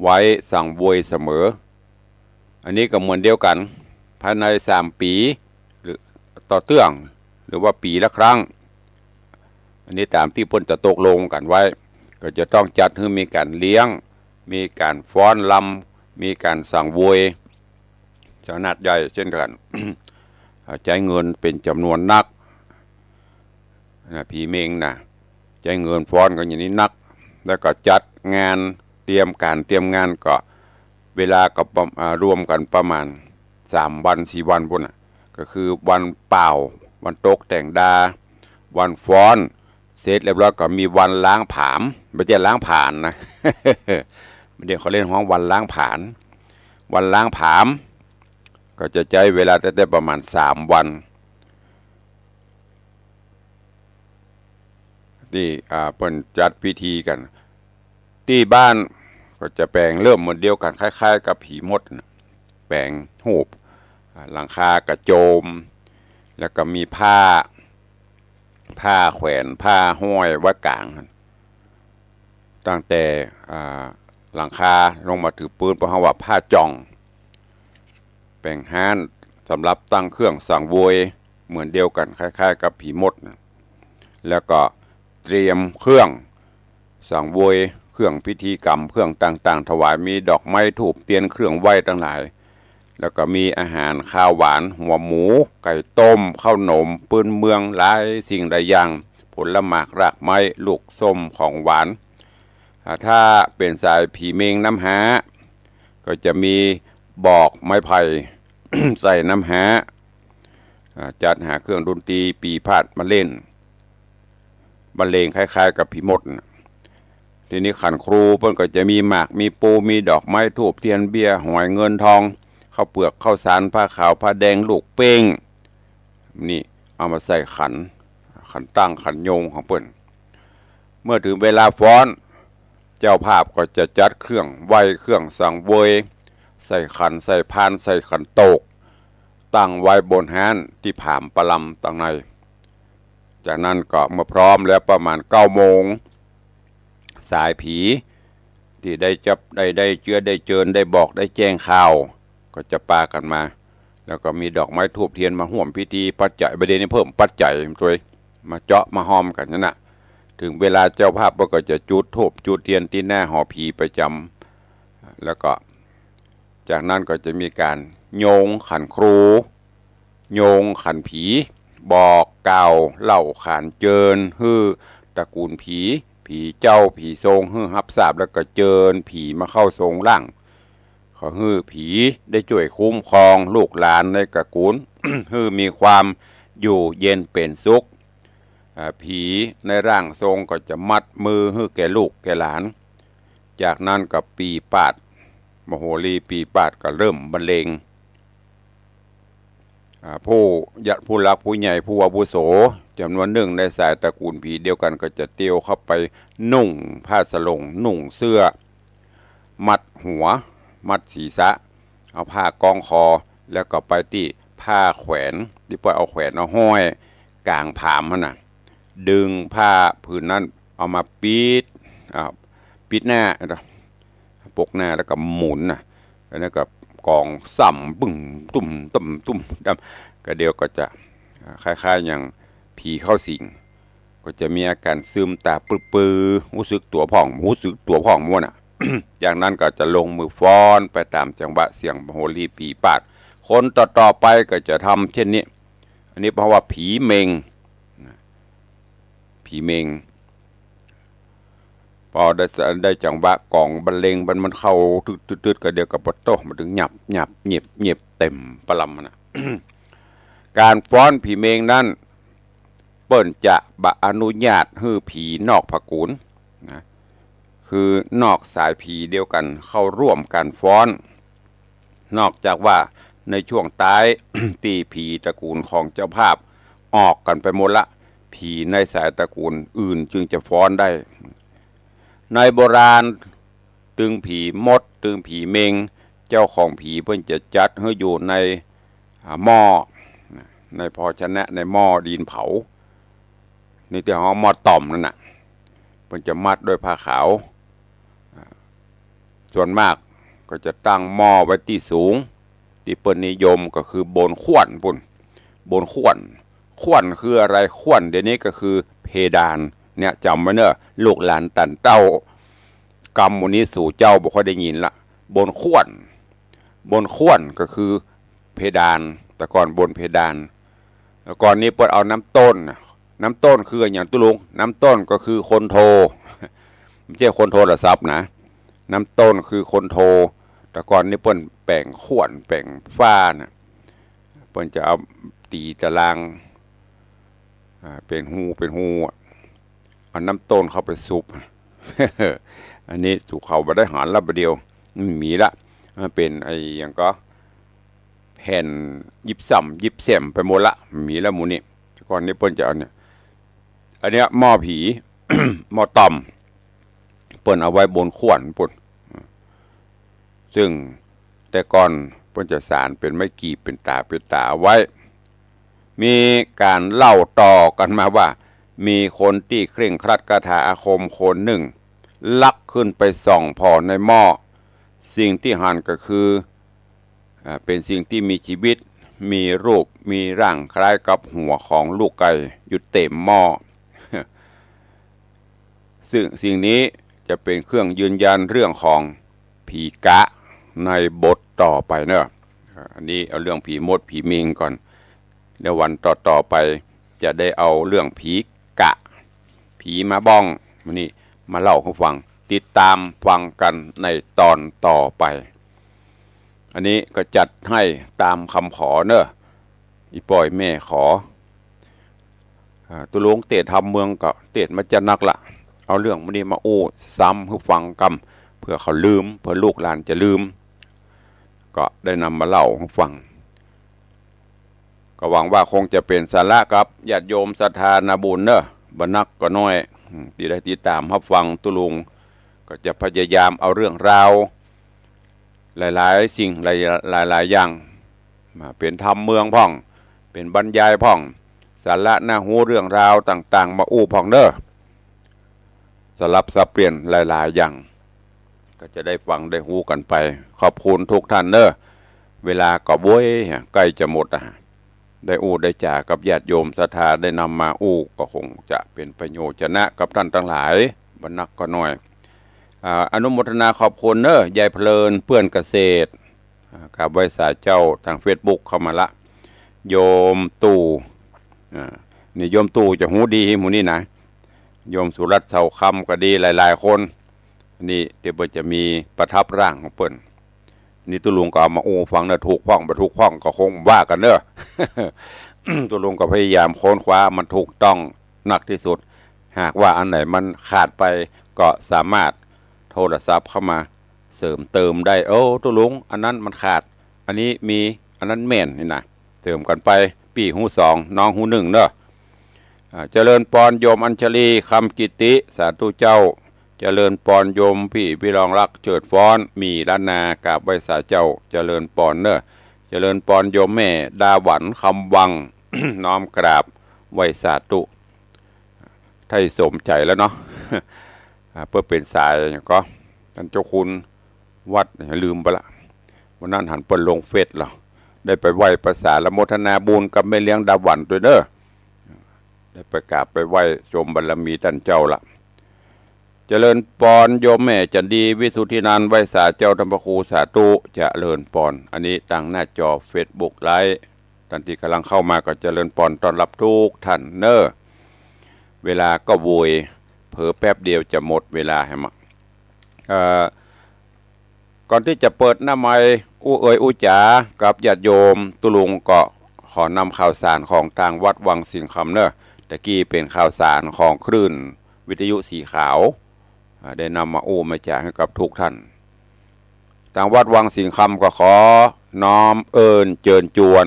ไว้สั่งบวยเสมออันนี้ก็เหมือนเดียวกันภายใน3 ปีหรือต่อเตื้องหรือว่าปีละครั้งอันนี้ตามที่เพิ่นจะตกลงกันไว้ก็จะต้องจัดให้มีการเลี้ยงมีการฟ้อนลำมีการสั่งบวยขนาดใหญ่เช่นกัน ใช้เงินเป็นจำนวนนักผีเมงนะใช้เงินฟ้อนกันอย่างนี้นักแล้วก็จัดงานเตรียมงานก็เวลาก็รวมกันประมาณ3 วัน 4 วันพุ่นก็คือวันเป่าวันตกแต่งดาวันฟ้อนเสร็จเรียบร้อยก็มีวันล้างผามไม่ใช่ล้างผ่านนะ เดี๋ยวเขาเล่นห้องวันล้างผานวันล้างผามก็จะใช้เวลาได้ประมาณ3 วันที่เพิ่นจัดพิธีกันที่บ้านก็จะแปลงเริ่มเหมือนเดียวกันคล้ายๆกับผีมดนะแปลงหูบหลังคากระโจมแล้วก็มีผ้าแขวนผ้าห้อยไว้กลางตั้งแต่หลังคาลงมาถือปืนเพราะว่าผ้าจ่องแปลงห้านสำหรับตั้งเครื่องสังเวยเหมือนเดียวกันคล้ายๆกับผีมดนะแล้วก็เตรียมเครื่อง สังเวยเครื่องพิธีกรรมเครื่องต่างๆถวายมีดอกไม้ธูปเทียนเครื่องไหว้ต่างหลายแล้วก็มีอาหารข้าวหวานหัวหมูไก่ต้มข้าวหนมปืนเมืองหลายสิ่งหลายอย่างผลหมากรากไม้ลูกส้มของหวานถ้าเป็นสายผีเมงน้ำหาก็จะมีบอกไม้ไผ่ ใส่น้ำหาจัดหาเครื่องดนตรีปีพาดมาเล่นบรรเลงคล้ายๆกับผีมดทีนี้ขันครูเพิ่นก็จะมีหมากมีปูมีดอกไม้ทูบเทียนเบี้ยหอยเงินทองข้าวเปลือกข้าวสารผ้าขาวผ้าแดงลูกเป้งนี่เอามาใส่ขันตั้งขันโยงของเพิ่นเมื่อถึงเวลาฟ้อนเจ้าภาพก็จะจัดเครื่องไหว้เครื่องสังเวยใส่ขันใส่พานใส่ขันโตกตั้งไว้บนแฮนที่ผามปลำตั้งในจากนั้นก็เมื่อพร้อมแล้วประมาณ9 โมงสายผีที่ได้จับได้เจือได้เจิญได้บอกได้แจ้งข่าวก็จะปากันมาแล้วก็มีดอกไม้ทูบเทียนมาห่วมพิธีปัจจัยประเด็นนี้เพิ่มปัจจัยตัวมาเจาะมาหอมกันนั่นน่ะถึงเวลาเจ้าภาพก็จะจุดธูปจุดเทียนที่หน้าหอผีประจำแล้วก็จากนั้นก็จะมีการโยงขันครูโยงขันผีบอกกล่าวเล่าขานเจิญฮือตระกูลผีเจ้าผีทรงฮือฮับทราบแล้วก็เจิญผีมาเข้าทรงร่างขอฮือผีได้ช่วยคุ้มครองลูกหลานในตระกูล ฮือมีความอยู่เย็นเป็นสุขผีในร่างทรงก็จะมัดมือฮือแก่ลูกแก่หลานจากนั้นก็ปีปาดมโหรีปีปาดก็เริ่มบรรเลงผู้รักผู้ใหญ่ผู้อาวุโสจำนวนหนึ่งในสายตระกูลผีเดียวกันก็จะเตียวเข้าไปนุ่งผ้าสลงนุ่งเสื้อมัดหัวมัดศีรษะเอาผ้ากองคอแล้วก็ไปที่ผ้าแขวนที่ปล่อยเอาแขวนเอาห้อยกลางผามมันน่ะดึงผ้าผืนนั้นเอามาปิดหน้าปกหน้าแล้วก็หมุนน่ะแล้วก็กองสั่มบึ้งตุ่มดำก็เดียวก็จะคล้ายๆอย่างผีเข้าสิงก็จะมีอาการซึมตาปื้อรู้สึกตัวผ่องม้วนอ่ะ จากนั้นก็จะลงมือฟ้อนไปตามจังหวะเสียงโหรีปีปาดคนต่อไปก็จะทำเช่นนี้อันนี้เพราะว่าผีเมงพอได้จังหวะกล่องบรรเลงมันเข้าตืดก็เดียวกับปโต้มาถึงหยับเงียบเต็มปลำนะ การฟ้อนผีเมงนั้นเปิ้นจะอนุญาตให้ผีนอกภกูลนะคือนอกสายผีเดียวกันเข้าร่วมการฟ้อนนอกจากว่าในช่วงท้าย ตีผีตระกูลของเจ้าภาพออกกันไปหมดละผีในสายตระกูลอื่นจึงจะฟ้อนได้ในโบราณตึงผีมดตึงผีเมงเจ้าของผีเพิ่นจะจัดให้อยู่ในหม้อในภาชนะในหม้อดินเผานี่ที่หม้อต่อมนั่นน่ะเพิ่นจะมัดด้วยผ้าขาวส่วนมากก็จะตั้งหม้อไว้ที่สูงที่เปิ้นนิยมก็คือบนข้วนปุ่นบนข้วนคืออะไรข้วนเดี๋ยวนี้ก็คือเพดานเนี่ยจำไว้เนอะลูกหลานตันเต้ากรรมวันนี้สู่เจ้าบ่ค่อยได้ยินละบนข้วนก็คือเพดานแต่ก่อนบนเพดานแล้วก่อนนี้เปิดเอาน้ำต้นคืออย่างตุลุงน้ำต้นก็คือคนโทไม่ใช่คนโทรศัพท์นะน้ำต้นคือคนโทแต่ก่อนนี้เปิ้นแป่งข้วนแป่งฟ้านะเปิ้นจะเอาตีตารางเป็นหูเอาน้ำต้นเข้าไปซุป อันนี้สู่เขาไปได้หารละประเดียวมีละเป็นไอ้อย่างก็แผ่นยิบเสียมไปหมดละมีละหมูนี่ก่อนนี้เปิ้นจะเอาเนี่ยอันเนี้ยหม้อผี หม้อต่ำเปิ้นเอาไว้บนข้วนปุ่นซึ่งแต่ก่อนเปิ้นจะสารเป็นไม้กีบเป็นตาไว้มีการเล่าต่อกันมาว่ามีคนที่เคร่งครัดคาถาอาคมคนหนึ่งลักขึ้นไปส่องพอในหม้อสิ่งที่หันก็คือเป็นสิ่งที่มีชีวิตมีรูปมีร่างคล้ายกับหัวของลูกไก่อยู่เต็มหม้อ ซึ่งสิ่งนี้จะเป็นเครื่องยืนยันเรื่องของผีกะในบทต่อไปเนอะอันนี้เอาเรื่องผีมดผีมิงก่อนเดี๋ยววันต่อไปจะได้เอาเรื่องผีกะผีมาบ้องวันนี้มาเล่าให้ฟังติดตามฟังกันในตอนต่อไปอันนี้ก็จัดให้ตามคำขอเนอะอีปล่อยแม่ขอตุลุงเตะทำเมืองก็เตะมาจะนักละเอาเรื่องมันนี้มาอู้ซ้ำให้ฟังกันเพื่อเขาลืมเพื่อลูกหลานจะลืมก็ได้นำมาเล่าให้ฟังก็หวังว่าคงจะเป็นสาระครับญาติโยมศรัทธานาบุญเนอะบรรนักก็น้อยที่ได้ติดตามรับฟังตุลุงก็จะพยายามเอาเรื่องราวหลายๆสิ่งหลายอย่างมาเป็นธรรมเมืองพ่องเป็นบรรยายพ่องสาระน่าหูเรื่องราวต่างๆมาอู้พ่องเนอะสลับสับเปลี่ยนหลายๆอย่างก็จะได้ฟังได้หูกันไปขอบคุณทุกท่านเนอะเวลาก็บ้วยใกล้จะหมดได้อู้ได้จ่ากับญาติโยมศรัทธาได้นำมาอู้ก็คงจะเป็นประโยชน์ชนะกับท่านทั้งหลายบรรนักก็น้อยอนุโมทนาขอบคุณเนอะยายเพลินเพื่อนเกษตรกับไว้สาเจ้าทาง Facebook เข้ามาละโยมตู่นี่โยมตู่จะหูดีหมูนี่นะโยมสุรัตน์เสาคำก็ดีหลายๆคนนี่เดี๋ยวจะมีประทับร่างของเปิ้นนี่ตุลุงก็เอามาอู้ฟังเนอะถูกพ้องบ่ถูกพ้องก็คงว่ากันเนอะ ตุลุงก็พยายามค้นคว้ามันถูกต้องหนักที่สุดหากว่าอันไหนมันขาดไปก็สามารถโทรศัพท์เข้ามาเสริมเติมได้ตุลุงอันนั้นมันขาดอันนี้มีอันนั้นแม่นนี่นะเติมกันไปปีหูสองน้องหูหนึ่งเนอะเจริญปอนโยมอัญชลีคำกิติสาธุเจ้าเจริญปอนโยมพี่วิรองรักเจิดฟ้อนมีล้านนากราบไหว้สาเจ้าเจริญปอนเนอะเจริญปอนโยมแม่ดาหวันคำวัง น้อมกราบไหว้สาธุไทยสมใจแล้วเนาะ เพื่อเป็นสายก็ท่านเจ้าคุณวัดลืมไปละวันนั้นหันเปิดลงเฟซเหรอได้ไปไหว้ประสาละโมทนาบุญกับแม่เลี้ยงดาหวันด้วยเนอะได้ไปกราบไปไหว้ชมบารมีท่านเจ้าละเจริญปอนโยมแม่จันดีวิสุทธินันท์ไหว้สาเจ้าธรรมครูสาธุเจริญปอนอันนี้ตั้งหน้าจอ Facebook ไลฟ์ท่านที่กำลังเข้ามาก็เจริญปอนต้อนรับทุกท่านเนอะเวลาก็โวยเผลอแป๊บเดียวจะหมดเวลาให้มาก่อนที่จะเปิดหน้าไมค์อู้จ๋ากับญาติโยมตุลุงก็ขอนำข่าวสารของทางวัดวังสิงห์คำเนอะตะกี้เป็นข่าวสารของคลื่นวิทยุสีขาวได้นำมาอู้มาแจกให้กับทุกท่านทางวัดวังสิงห์คำก็ขอน้อมเอิญเจิญจวน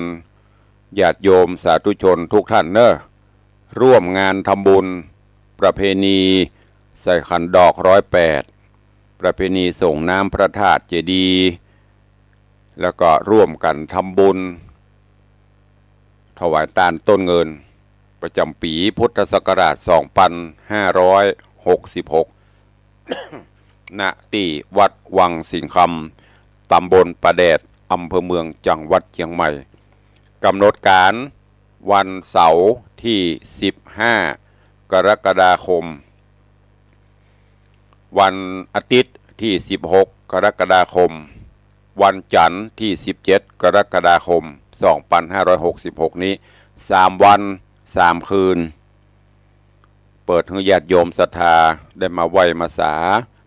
ญาติโยมสาธุชนทุกท่านเนอะร่วมงานทำบุญประเพณีใส่ขันดอก108ประเพณีส่งน้ำพระธาตุเจดีย์แล้วก็ร่วมกันทำบุญถวายทานต้นเงินประจำปีพุทธศักราช 2566 ณ ที่วัดวังสิงห์คำตำบลประแดดอำเภอเมืองจังหวัดเชียงใหม่กำหนดการวันเสาร์ที่ 15 กรกฎาคมวันอาทิตย์ที่ 16 กรกฎาคมวันจันทร์ที่ 17 กรกฎาคม 2566 นี้3 วัน 3 คืนเปิดให้ญาติโยมศรัทธาได้มาไหว้มาสา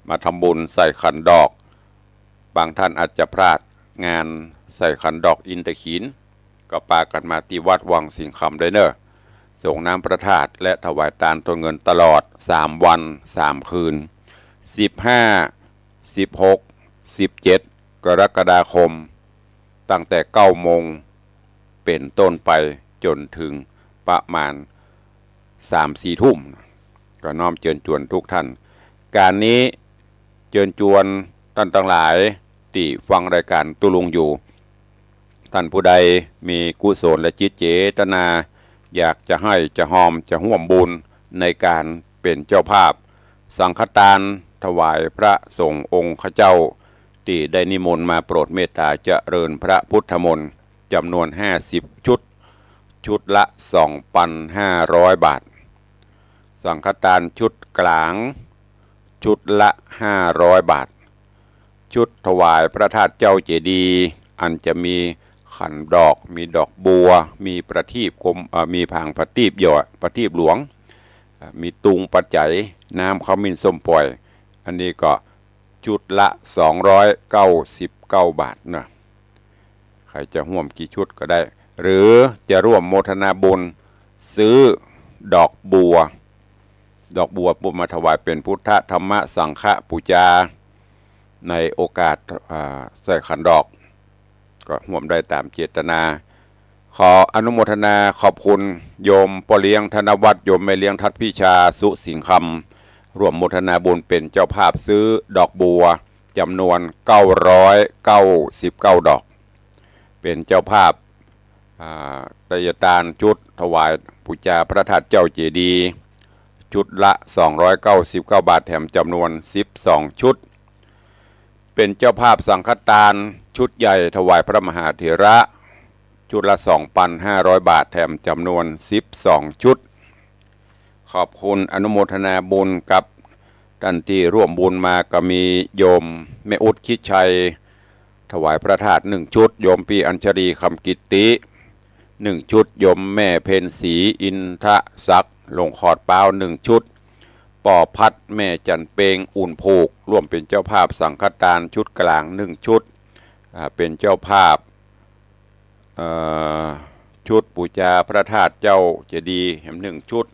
มาทำบุญใส่ขันดอกบางท่านอาจจะพลาดงานใส่ขันดอกอินทขีนก็ปากันมาที่วัดวังสิงห์คำได้เนอะส่งน้ำพระธาตุและถวายทานต้นเงินตลอด3 วัน 3 คืน15 16 17 กรกฎาคมตั้งแต่9 โมงเป็นต้นไปจนถึงประมาณ 3-4 ทุ่มก็น้อมเชิญชวนทุกท่านการนี้เชิญชวนท่านทั้งหลายที่ฟังรายการตุลุงอยู่ท่านผู้ใดมีกุศลและจิตเจตนาอยากจะให้จะหอมจะร่วมบุญในการเป็นเจ้าภาพสังฆทานถวายพระสงฆ์องค์ข้าเจ้าที่ได้นิมนต์มาโปรดเมตตาเจริญพระพุทธมนต์จำนวน50 ชุดชุดละ 2,500 บาทสังฆทานชุดกลาง ชุดละ500 บาทชุดถวายพระธาตุเจ้าเจดีย์อันจะมีขันดอกมีดอกบัวมีประทีปมีผางประทีปหยอดประทีปหลวงมีตุงปัจจัยน้ำขมิ้นส้มปล่อยอันนี้ก็ชุดละ299 บาทนะใครจะร่วมกี่ชุดก็ได้หรือจะร่วมโมทนาบุญซื้อดอกบัวปุ๊บมาถวายเป็นพุทธธรรมสังฆปูชาในโอกาสใส่ขันดอกก็ร่วมได้ตามเจตนาขออนุโมทนาขอบคุณโยมพ่อเลี้ยงธนวัฒน์โยมแม่เลี้ยงทัดพิชาสุสิงห์คำร่วมโมทนาบุญเป็นเจ้าภาพซื้อดอกบัวจำนวน999 ดอกเป็นเจ้าภาพตยตานชุดถวายบูชาพระธาตุเจ้าเจดีย์ชุดละ299 บาทแถมจำนวน12 ชุดเป็นเจ้าภาพสังฆทานชุดใหญ่ถวายพระมหาเถระชุดละ 2,500 บาทแถมจำนวน12 ชุดขอบคุณอนุโมทนาบุญกับท่านที่ร่วมบุญมาก็มีโยมแม่อุดคิดชัยถวายพระธาตุ1 ชุดโยมปีอัญชรีคำกิตติ1 ชุดโยมแม่เพนศรีอินทศักดิ์ลงขอดเปล่า1 ชุดป่อพัดแม่จันเปงอุ่นผูกร่วมเป็นเจ้าภาพสังฆทานชุดกลาง1 ชุดเป็นเจ้าภาพชุดบูชาพระธาตุเจ้าเจดีย์แห่ง1 ชุด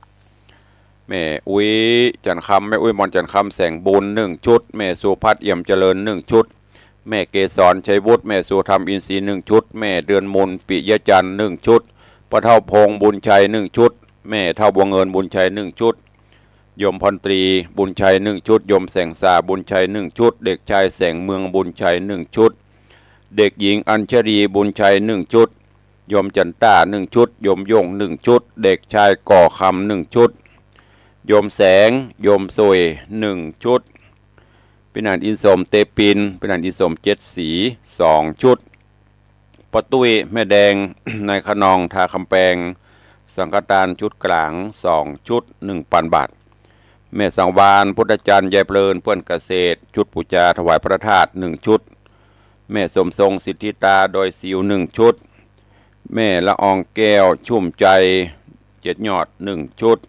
แม่อุ้ยจันคำแม่อุ้ยมอนจันคำแสงบุญ1 ชุดแม่สุพัฒน์เอี่ยมเจริญ1 ชุดแม่เกศรชัยวุฒิแม่สุธรรมอินทรีย์1 ชุดแม่เดือนมนปิยจันทร์1 ชุดพ่อเท่าพงบุญชัย1 ชุดแม่เท่าบัวเงินบุญชัย1 ชุดโยมพรตรีบุญชัย1 ชุดโยมแสงสาบุญชัย1 ชุดเด็กชายแสงเมืองบุญชัย1 ชุดเด็กหญิงอัญชรีบุญชัย1 ชุดโยมจันต้า1 ชุดโยมยง1 ชุดเด็กชายก่อคำ1 ชุดโยมแสงโยมสวย1 ชุดพินันอินสมเตปินพินันอินสม7 สี2 ชุดปตุ้ยแม่แดง นายขนองทาคำแปงสังฆทานชุดกลาง2 ชุด 1,000 บาทแม่สังวานพุทธจันทร์ยายเพลินเพื่อนเกษตรชุดปูชาถวายพระธาตุ1 ชุดแม่สมทรงสิทธิตาโดยสิว1 ชุดแม่ละอองแก้วชุ่มใจ7 ยอด1 ชุด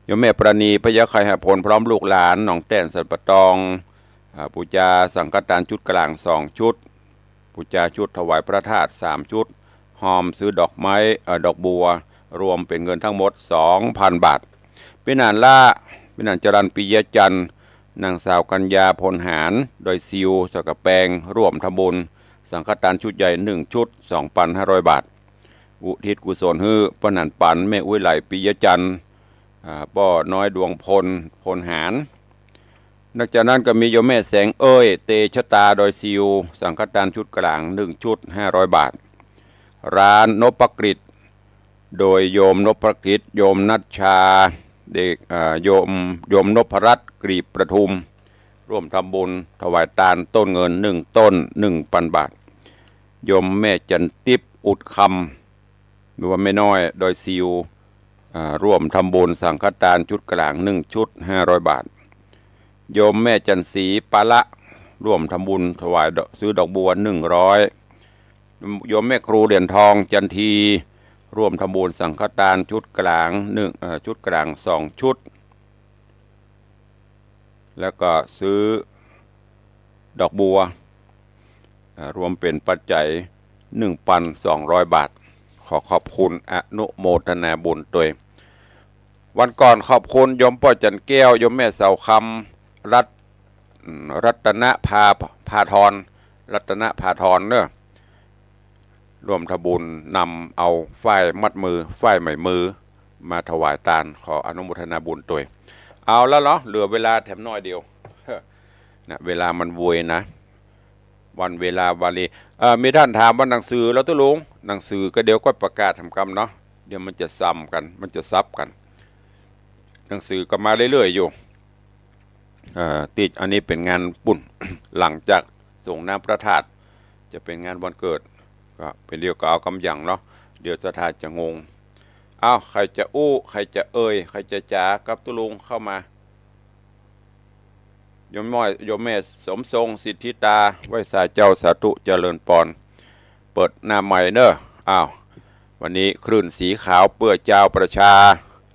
โยมแม่ประณีพยาไคหพลพร้อมลูกหลานหนองแต้นสันปะตองปูชาสังฆทานชุดกลาง2 ชุดปูชาชุดถวายพระธาตุ3 ชุดหอมซื้อดอกไม้ดอกบัวรวมเป็นเงินทั้งหมด 2,000 บาทเป็นนานจรัญปิยจันทร์นางสาวกัญญาพลหารโดยซิวสกแปงร่วมทำบุญสังฆทานชุดใหญ่1 ชุด 2,500 บาทอุทิศกุศลฮื้อปนันปันแม่อุ้ยไหลปิยจันทร์ป้อน้อยดวงพลหารนอกจากนั้นก็มีโยมแม่แสงเตชะตาโดยซิวสังฆทานชุดกลาง1 ชุด 500 บาทร้านนพกฤษโดยโยมนพกฤษโยมนัชชาเด็กโยมนพรัตน์กรีบประทุมร่วมทำบุญถวายทานต้นเงิน1 ต้น 1,000 บาทโยมแม่จันติบอุดคำหรือว่าแม่น้อยโดยซิวร่วมทำบุญสังฆทานชุดกลาง1 ชุด 500 บาทโยมแม่จันศรีปาละร่วมทำบุญถวายซื้อดอกบัว100โยมแม่ครูเหรียญทองจันทีร่วมทำบุญสังฆทานชุดกลางชุดกลาง2 ชุดแล้วก็ซื้อดอกบัวรวมเป็นปัจจัย 1,200 บาทขอบคุณอนุโมทนาบุญตัววันก่อนขอบคุณโยมป้อจันแก้วโยมแม่เสาคำรัตนภาธรเนอะรวมทำบุญนำเอาฝ้ายมัดมือฝ้ายไหมมือมาถวายทานขออนุโมทนาบุญตัวเอาแล้วเหรอเหลือเวลาแถมน้อยเดียวนะเวลามันวยนะวันเวลาวาลีมีท่านถามว่าหนังสือแล้วตุลุงหนังสือก็เดี๋ยวก็ประกาศทำกรรมเนาะเดี๋ยวมันจะซ้ำกันมันจะซับกันหนังสือก็มาเรื่อยๆอยู่ติดอันนี้เป็นงานปุ่น หลังจากส่งน้ำพระธาตุจะเป็นงานวันเกิดก็เป็นเดียวก็เอากำยังเนาะเดี๋ยวสถานจะงงใครจะอู้ใครจะใครจะจ๋ากับตุลุงเข้ามา โยมแม่สมทรงสิทธิตาไว้สาเจ้าสาธุเจริญปอนเปิดหน้าใหม่เนอะอ้าววันนี้คลื่นสีขาวเปื้อเจ้าประชา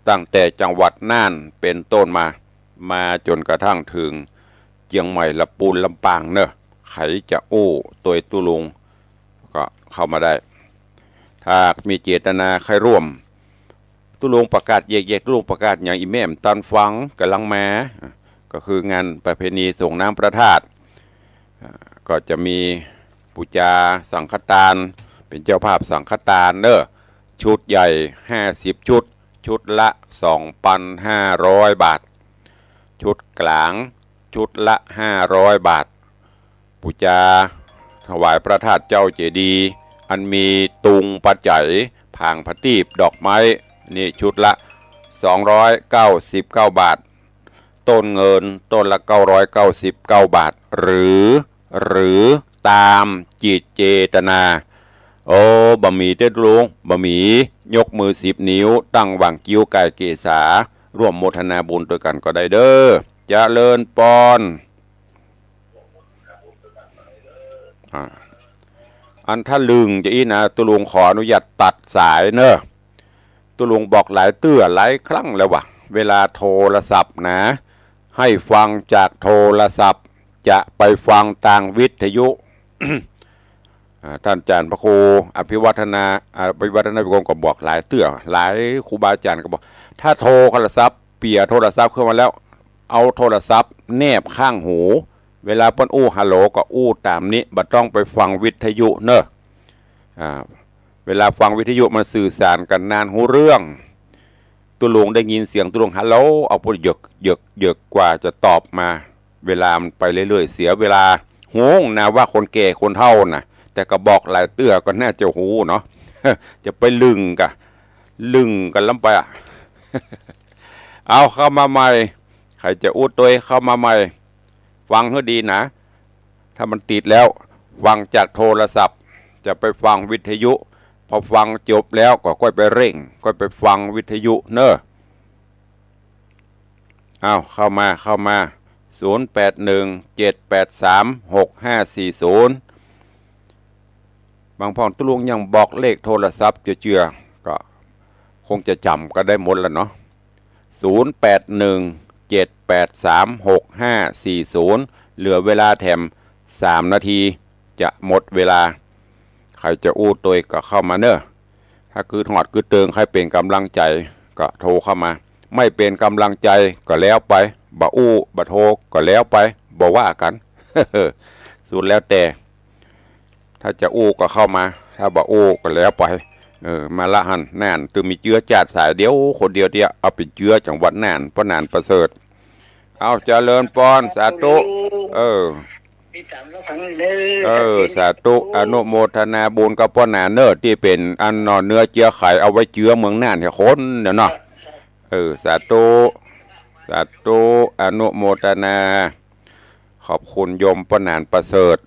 ตั้งแต่จังหวัดน่านเป็นต้นมาจนกระทั่งถึงเจียงใหม่ลำปูนลำปางเนอะใครจะอู้ตัวตุลุงก็เข้ามาได้ถ้ามีเจตนาใครร่วมตุลุงประกาศเยกตุลุงประกาศอย่างอีแม่มตันฟังกำลังมาก็คืองานประเพณีส่งน้ำพระธาตุก็จะมีปูจาสังฆทานเป็นเจ้าภาพสังฆทานเนอะชุดใหญ่50ชุดละ 2,500 บาทชุดกลางชุดละ500 บาทปูจาถวายพระธาตุเจ้าเจดีย์อันมีตุงปัจจัยผางพตีบดอกไม้นี่ชุดละ299 บาทต้นเงินต้นละ999 บาทหรือตามจิตเจตนาโอ้บะหมี่เด็ดลุงบะหมี่ยกมือ10 นิ้วตั้งวางกิ้วกายเกษาร่วมโมทนาบุญด้วยกันก็ได้เด้อเจริญปอนอันถ้าลึงจะอีนะตุลุงขออนุญาตตัดสายเนอะตุลุงบอกหลายหลายครั้งแล้ววะเวลาโทรศัพท์นะให้ฟังจากโทรศัพท์จะไปฟังทางวิทยุ ท่านอาจารย์พระครูอภิวัฒนาวิกรมก็บอกหลายหลายครูบาอาจารย์ก็บอกถ้าโทรโทรศัพท์เปียโทรศัพท์ขึ้นมาแล้วเอาโทรศัพท์แนบข้างหูเวลาเปิ้นอู้ฮัลโหลก็อู้ตามนี้บ่ต้องไปฟังวิทยุเนอะเวลาฟังวิทยุมันสื่อสารกันนานหูเรื่องตุลุงได้ยินเสียงตุลุงฮัลโหลเอาพูดเยอะกว่าจะตอบมาเวลามันไปเรื่อยๆเสียเวลาหูนะว่าคนแก่คนเฒ่านะแต่ก็บอกหลายก็น่าจะหูเนาะ จะไปลึงกันล้ำไปอ่ะ เอาเข้ามาใหม่ใครจะอู้ตัวเข้ามาใหม่ฟังให้ดีนะถ้ามันติดแล้วฟังจากโทรศัพท์จะไปฟังวิทยุพอฟังจบแล้วก็ค่อยไปเร่งค่อยไปฟังวิทยุเนอะเอาเข้ามา0817836540บางพ่อตุลุงยังบอกเลขโทรศัพท์เจือก็คงจะจำก็ได้หมดแล้วเนาะ0817836540เหลือเวลาแถม3 นาทีจะหมดเวลาใครจะอู้ตัวก็เข้ามาเนอะถ้าคือหอดคือเติงใครเป็นกำลังใจก็โทรเข้ามาไม่เป็นกำลังใจก็แล้วไปบ่อู้บ่โทรก็แล้วไปบ่ว่ากัน สุดแล้วแต่ถ้าจะอู้ก็เข้ามาถ้าบ่อู้ก็แล้วไปมาละหันน่านตึงมีเจือจาดสายเดียวคนเดียวเอาไปเจือจังหวัดน่านเพราะน่านประเสริฐเอาเจริญปอนสาธุสาธุอนุโมทนาบุญกับพ่อนาเนอร์ที่เป็นอันนอนเนื้อเจือไข่เอาไว้เจือเมืองน่านให้คนเดี๋ยวเนาะสาธุอนุโมทนาขอบคุณโยมพ่อนานประเสริฐ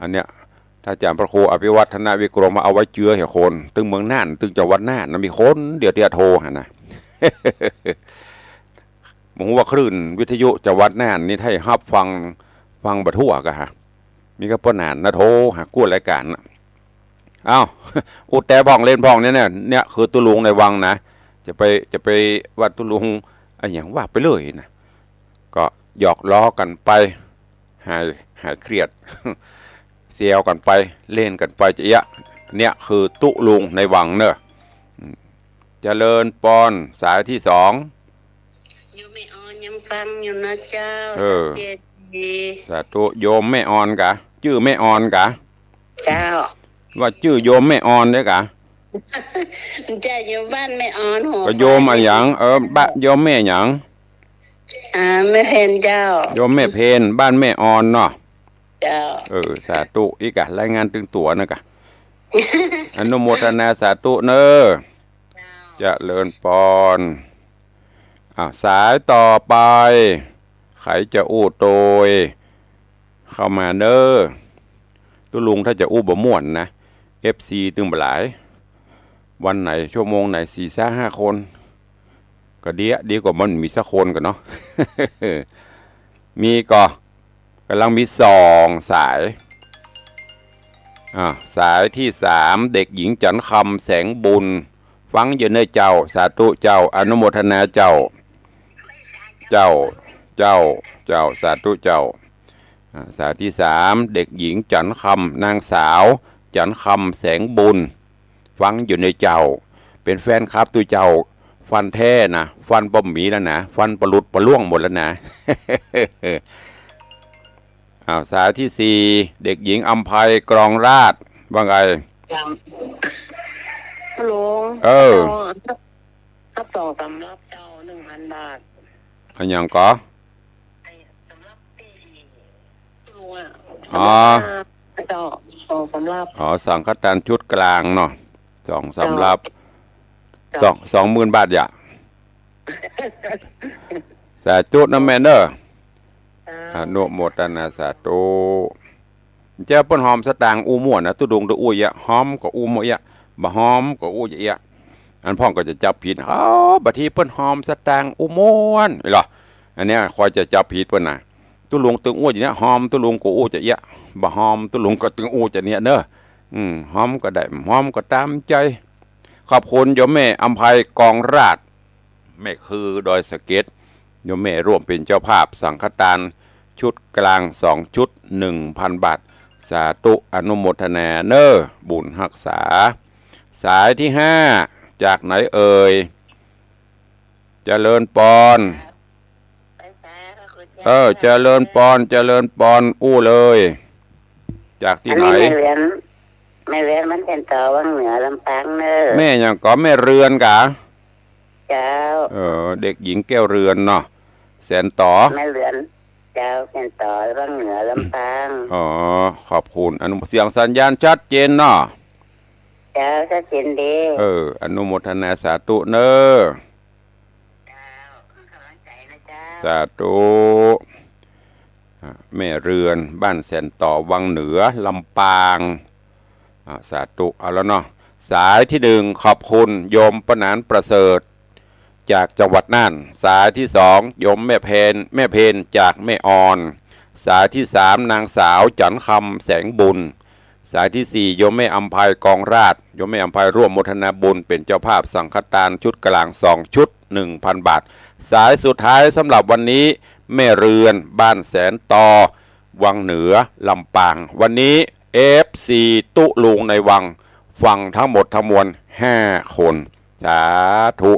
อันเนี้ยถ้าอาจารย์พระครูอภิวัฒนาวิกรมมาเอาไว้เจือให้คนตึงเมืองน่านตึงจังหวัดน่านมีคนเดี๋ยวโทรหานะ ผมว่าคลื่นวิทยุจังหวัดน่านนี่ให้รับฟังบัดทั่วกะฮะมีก็ป้อนานนะโทรหากู้รายการนะอ้าวอุดแต่บ้องเล่นบ้องเนี่ยคือตุลุงในวังนะจะไปวัดตุลุงอะไรอย่างว่าไปเลยนะก็หยอกล้อกันไปหายเครียด เซียวกันไปเล่นกันไปจะเนี่ยคือตุลุงในวังเนอะเจริญปอนสายที่2อยู่ไม่ออนยังฟังอยู่นะเจ้าสาธุโยมแม่ออนกะชื่อแม่ออนกะเจ้าว่าชื่อโยมแม่ออนด้วยกะเจ้าอยู่บ้านแม่ออนหัวก็โยมอะไรอย่างบ้านโยมแม่อย่างแม่เพนเจ้าโยมแม่เพนบ้านแม่ออนเนาะเจ้าสาธุอีกะรายงานตึงตัวนะกะ อนุโมทนาสาธุเนอจะเลิญปอนสายต่อไปใครจะอู้โตยเข้ามาเนอตุลุงถ้าจะอู้บ่ม่วนนะ FC ตึงบ่หลายวันไหนชั่วโมงไหน4-5 คนก็ดีกว่ามันมีสักคนกันเนาะ มีก็กำลังมี2 สายสายที่3เด็กหญิงจันคำแสงบุญฟังอยู่ในเจ้าสาธุเจ้าอนุโมทนาเจ้าสาธุเจ้าสายที่3เด็กหญิงจันคำนางสาวจันคำแสงบุญฟังอยู่ในเจ้าเป็นแฟนครับตัวเจ้าฟันแท้นะฟันบ่มีแล้วนะฟันปลุดปล่วงหมดแล้วนะ สายที่4เด็กหญิงอัมภัยกรองราชว่าไงลุงรับ2-3รับเจ้า 1,000 บาทอันยังก็สำหรับลุงเจ้า2-3รับสังฆทานชุดกลางเนาะ2-3รับ20,000 บาทอย่าสาธุนะแม่เด้ออนุโมทนาสาธุเจ้าเปิ้นหอมสตางค์อูม่วนนะตุดงตะอุ้ยหอมก็อูม่วยบ่หอมก็อู้ยะอันพ่องก็จะจับผิดบัดทีเปิ้นหอมสตางค์อูม่วนเหรออันเนี้ยคอยจะจับผิดเปิ้นน่ะตุลุงตึงอู้อย่างเนี้ยหอมตุลุงก็อู้จะเยะบ่หอมตุลุงก็ตึงอู้จะเนี้ยเด้อหอมก็ได้หอมก็ตามใจขอบคุณโยมแม่อำไพกองราชแม่คือดอยสะเก็ดโยมแม่ร่วมเป็นเจ้าภาพสังฆทานชุดกลาง2 ชุด 1,000 บาทสาธุอนุโมทนาเน้อบุญรักษาสายที่5จากไหนเอ่ยเจริญปอนเจริญปอนอู้เลยจากที่ไหนแม่เรือนมันเป็นต่อวังเหนือลำปางเน้อแม่ยังก็แม่เรือนกะเจ้าเด็กหญิงแก้วเรือนเนาะแสนต่อแม่เรือนเจ้าเป็นต่อวังเหนือลำปางขอบคุณอนุเสียงสัญญาณชัดเจนเนาะเจ้าชัดเจนดีอนุโมทนาสาธุเน้อสาธุแม่เรือนบ้านแสนต่อวังเหนือลำปางสาธุเอาแล้วเนาะสายที่1ขอบคุณโยมปนานประเสริฐจากจังหวัดน่านสายที่2โยมแม่เพนจากแม่ออนสายที่3นางสาวจันคำแสงบุญสายที่4โยมแม่อำไพกองราชโยมแม่อำไพร่วมโมทนาบุญเป็นเจ้าภาพสังฆทานชุดกลาง2 ชุด 1,000 บาทสายสุดท้ายสำหรับวันนี้แม่เรือนบ้านแสนต่อวังเหนือลำปางวันนี้ FC ตุลุงในวังฟังทั้งหมดทั้งมวล5 คนสาธุ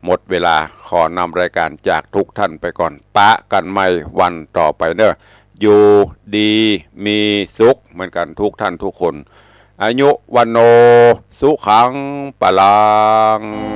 หมดเวลาขอนำรายการจากทุกท่านไปก่อนปะกันใหม่วันต่อไปเนอะอยู่ดีมีสุขเหมือนกันทุกท่านทุกคนอายุวันโนสุขังปะลัง